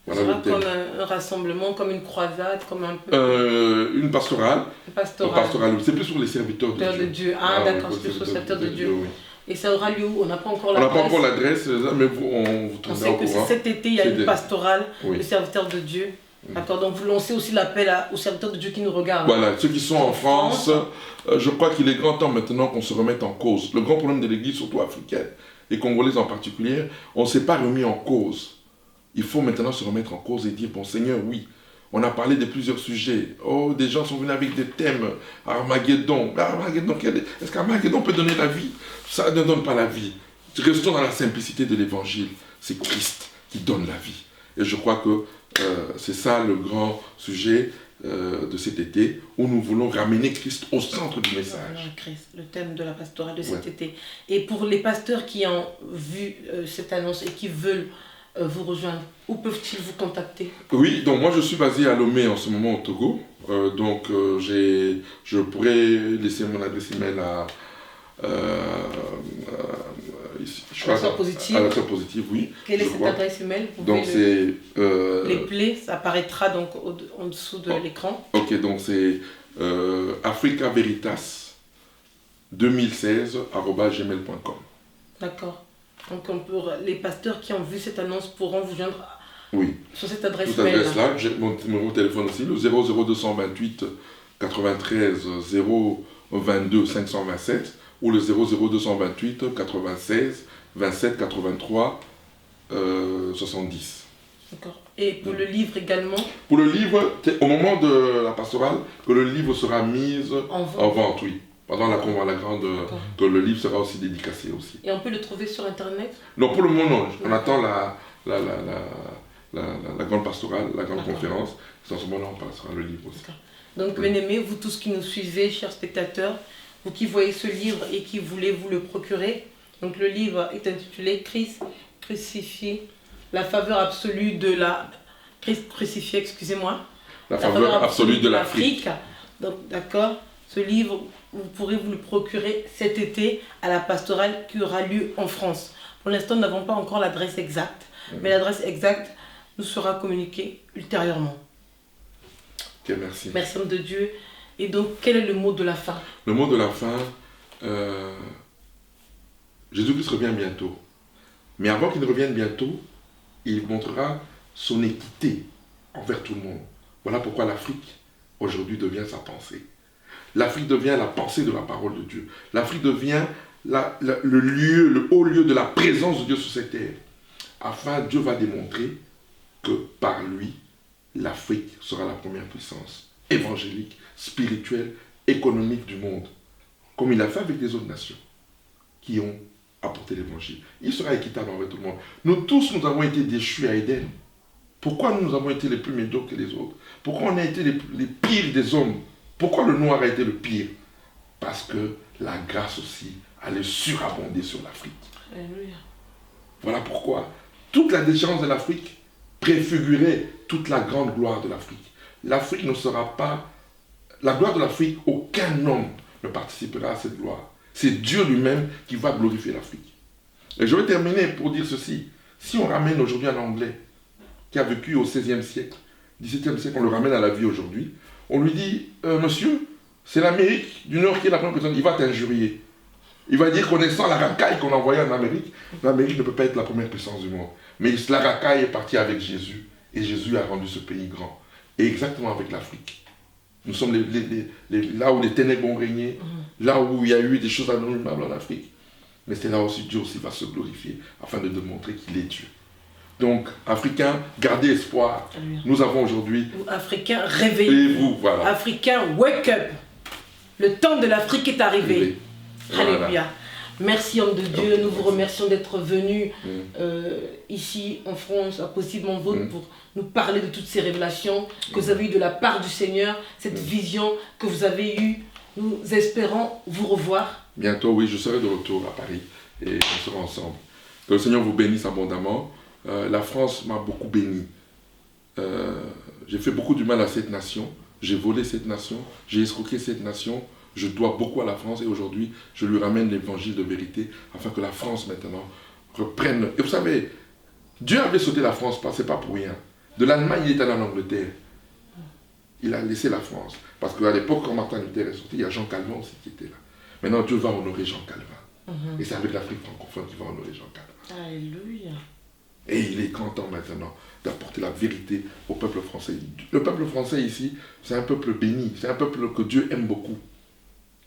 Voilà, ce sera comme un rassemblement, comme une croisade, comme un peu... une pastorale. Une pastorale. C'est plus sur les serviteurs de Dieu. Ah, d'accord, c'est plus sur les serviteurs de Dieu. Oui. Et ça aura lieu où? On n'a pas encore l'adresse. On n'a pas encore l'adresse, mais on vous tiendra au courant. On sait que cet été, il y a une pastorale, le serviteur de Dieu. D'accord, donc vous lancez aussi l'appel aux serviteurs de Dieu qui nous regardent. Voilà, ceux qui sont en France, je crois qu'il est grand temps maintenant qu'on se remette en cause. Le grand problème de l'Église, surtout africaine, et congolaise en particulier, on ne s'est pas remis en cause. Il faut maintenant se remettre en cause et dire, bon Seigneur, oui, on a parlé de plusieurs sujets. Oh, des gens sont venus avec des thèmes. Armageddon. Armageddon, est-ce qu'Armageddon peut donner la vie? Ça ne donne pas la vie. Restons dans la simplicité de l'évangile. C'est Christ qui donne la vie. Et je crois que c'est ça le grand sujet de cet été, où nous voulons ramener Christ au centre du message. Christ, le thème de la pastorale de cet été. Et pour les pasteurs qui ont vu cette annonce et qui veulent vous rejoindre, où peuvent-ils vous contacter? Oui, donc moi je suis basé à Lomé en ce moment au Togo, donc je pourrais laisser mon adresse email à la sœur positive. À la sœur positive, oui. Quelle est cette adresse email? Donc c'est... Les plaies, ça apparaîtra donc en dessous de l'écran. Ok, donc c'est africaveritas2016@gmail.com. D'accord. Donc les pasteurs qui ont vu cette annonce pourront vous joindre sur cette adresse mail. Cette adresse-là, j'ai mon numéro de téléphone aussi, le 00228 93 022 527 ou le 00228 96 27 83 70. D'accord. Et pour le livre également? Pour le livre, au moment de la pastorale, que le livre sera mis en vente, oui. Pendant la grande, que le livre sera aussi dédicacé aussi. Et on peut le trouver sur Internet? Non, pour le moment, non. On attend la grande pastorale, la grande conférence. C'est en ce moment-là, on passera le livre aussi. Donc, bien-aimés, vous tous qui nous suivez, chers spectateurs, vous qui voyez ce livre et qui voulez vous le procurer, donc le livre est intitulé Christ crucifié, la faveur absolue de la... Christ crucifié, excusez-moi. La faveur absolue de l'Afrique. Donc, d'accord, ce livre, vous pourrez vous le procurer cet été à la pastorale qui aura lieu en France. Pour l'instant, nous n'avons pas encore l'adresse exacte, mais l'adresse exacte nous sera communiquée ultérieurement. Ok, merci. Merci, homme de Dieu. Et donc, quel est le mot de la fin? Le mot de la fin, Jésus-Christ revient bientôt. Mais avant qu'il ne revienne bientôt, il montrera son équité envers tout le monde. Voilà pourquoi l'Afrique, aujourd'hui, devient sa pensée. L'Afrique devient la pensée de la parole de Dieu. L'Afrique devient le haut lieu de la présence de Dieu sur cette terre. Afin, Dieu va démontrer que par lui, l'Afrique sera la première puissance évangélique, spirituelle, économique du monde. Comme il a fait avec les autres nations qui ont apporté l'évangile. Il sera équitable envers tout le monde. Nous tous, nous avons été déchus à Éden. Pourquoi nous avons été les plus médiocres que les autres? Pourquoi on a été les pires des hommes? Pourquoi le noir a été le pire? Parce que la grâce aussi allait surabonder sur l'Afrique. Alléluia. Voilà pourquoi toute la déchéance de l'Afrique préfigurait toute la grande gloire de l'Afrique. L'Afrique ne sera pas... La gloire de l'Afrique, aucun homme ne participera à cette gloire. C'est Dieu lui-même qui va glorifier l'Afrique. Et je vais terminer pour dire ceci. Si on ramène aujourd'hui un Anglais qui a vécu au XVIe siècle, XVIIe siècle, on le ramène à la vie aujourd'hui, on lui dit, monsieur, c'est l'Amérique du Nord qui est la première personne, il va t'injurier. Il va dire, connaissant la racaille qu'on a envoyée en Amérique, l'Amérique ne peut pas être la première puissance du monde. Mais la racaille est partie avec Jésus, et Jésus a rendu ce pays grand. Et exactement avec l'Afrique. Nous sommes là où les ténèbres ont régné, là où il y a eu des choses abominables en Afrique. Mais c'est là aussi Dieu aussi va se glorifier, afin de démontrer qu'il est Dieu. Donc, Africains, gardez espoir. Alléluia. Nous avons aujourd'hui... Africains, réveillez-vous. Voilà. Africains, wake up. Le temps de l'Afrique est arrivé. Voilà. Alléluia. Merci, homme de Dieu. Nous vous remercions d'être venus ici en France, à Possiblement Vôtre, pour nous parler de toutes ces révélations que vous avez eues de la part du Seigneur, cette vision que vous avez eue. Nous espérons vous revoir. Bientôt, oui, je serai de retour à Paris et on sera ensemble. Que le Seigneur vous bénisse abondamment. La France m'a beaucoup béni. J'ai fait beaucoup du mal à cette nation. J'ai volé cette nation. J'ai escroqué cette nation. Je dois beaucoup à la France et aujourd'hui, je lui ramène l'évangile de vérité afin que la France maintenant reprenne. Et vous savez, Dieu avait sauté la France, c'est pas pour rien. De l'Allemagne, il est allé en Angleterre. Il a laissé la France. Parce qu'à l'époque, quand Martin Luther est sorti, il y a Jean Calvin aussi qui était là. Maintenant, Dieu va honorer Jean Calvin. Et c'est avec l'Afrique francophone qu'il va honorer Jean Calvin. Alléluia. Et il est grand temps maintenant d'apporter la vérité au peuple français. Le peuple français ici, c'est un peuple béni. C'est un peuple que Dieu aime beaucoup.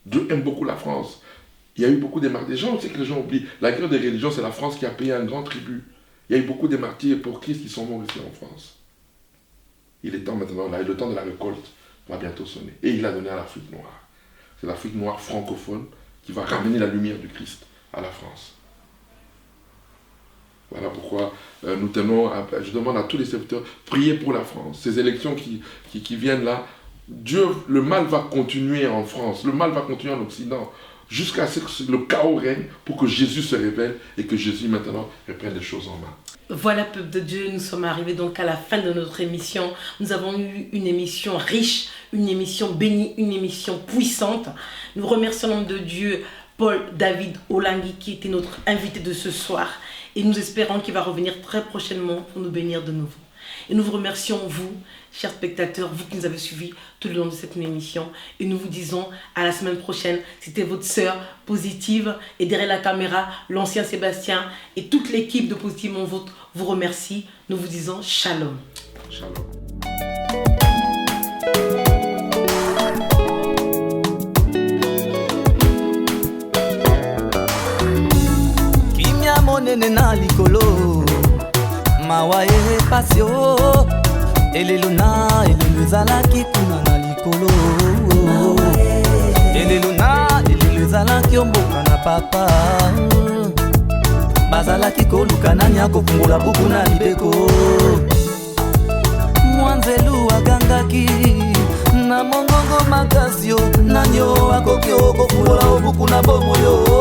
Dieu aime beaucoup la France. Il y a eu beaucoup de martyrs. Les gens, on sait que les gens oublient. La guerre des religions, c'est la France qui a payé un grand tribut. Il y a eu beaucoup de martyrs pour Christ qui sont morts ici en France. Il est temps maintenant, là, le temps de la récolte va bientôt sonner. Et il a donné à l'Afrique noire. C'est l'Afrique noire francophone qui va ramener la lumière du Christ à la France. Voilà pourquoi nous tenons, je demande à tous les serviteurs, priez pour la France. Ces élections qui viennent là, Dieu, le mal va continuer en France, le mal va continuer en Occident, jusqu'à ce que le chaos règne pour que Jésus se révèle et que Jésus maintenant reprenne les choses en main. Voilà, peuple de Dieu, nous sommes arrivés donc à la fin de notre émission. Nous avons eu une émission riche, une émission bénie, une émission puissante. Nous remercions l'homme de Dieu, Paul David Olangui, qui était notre invité de ce soir. Et nous espérons qu'il va revenir très prochainement pour nous bénir de nouveau. Et nous vous remercions, vous, chers spectateurs, vous qui nous avez suivis tout le long de cette émission. Et nous vous disons à la semaine prochaine. C'était votre sœur Positive. Et derrière la caméra, l'ancien Sébastien et toute l'équipe de Positivement Vôtre vous remercie. Nous vous disons shalom. Shalom. monene na likolo mawa pasio elelo ezalaki kuna na likolo elelo ezalaki omboka na papa bazalaki koluka nani akofungola buku na libeko mwanzelu agangaki na mongongo makasio nanyo akoki okofungola obuku na bomoyo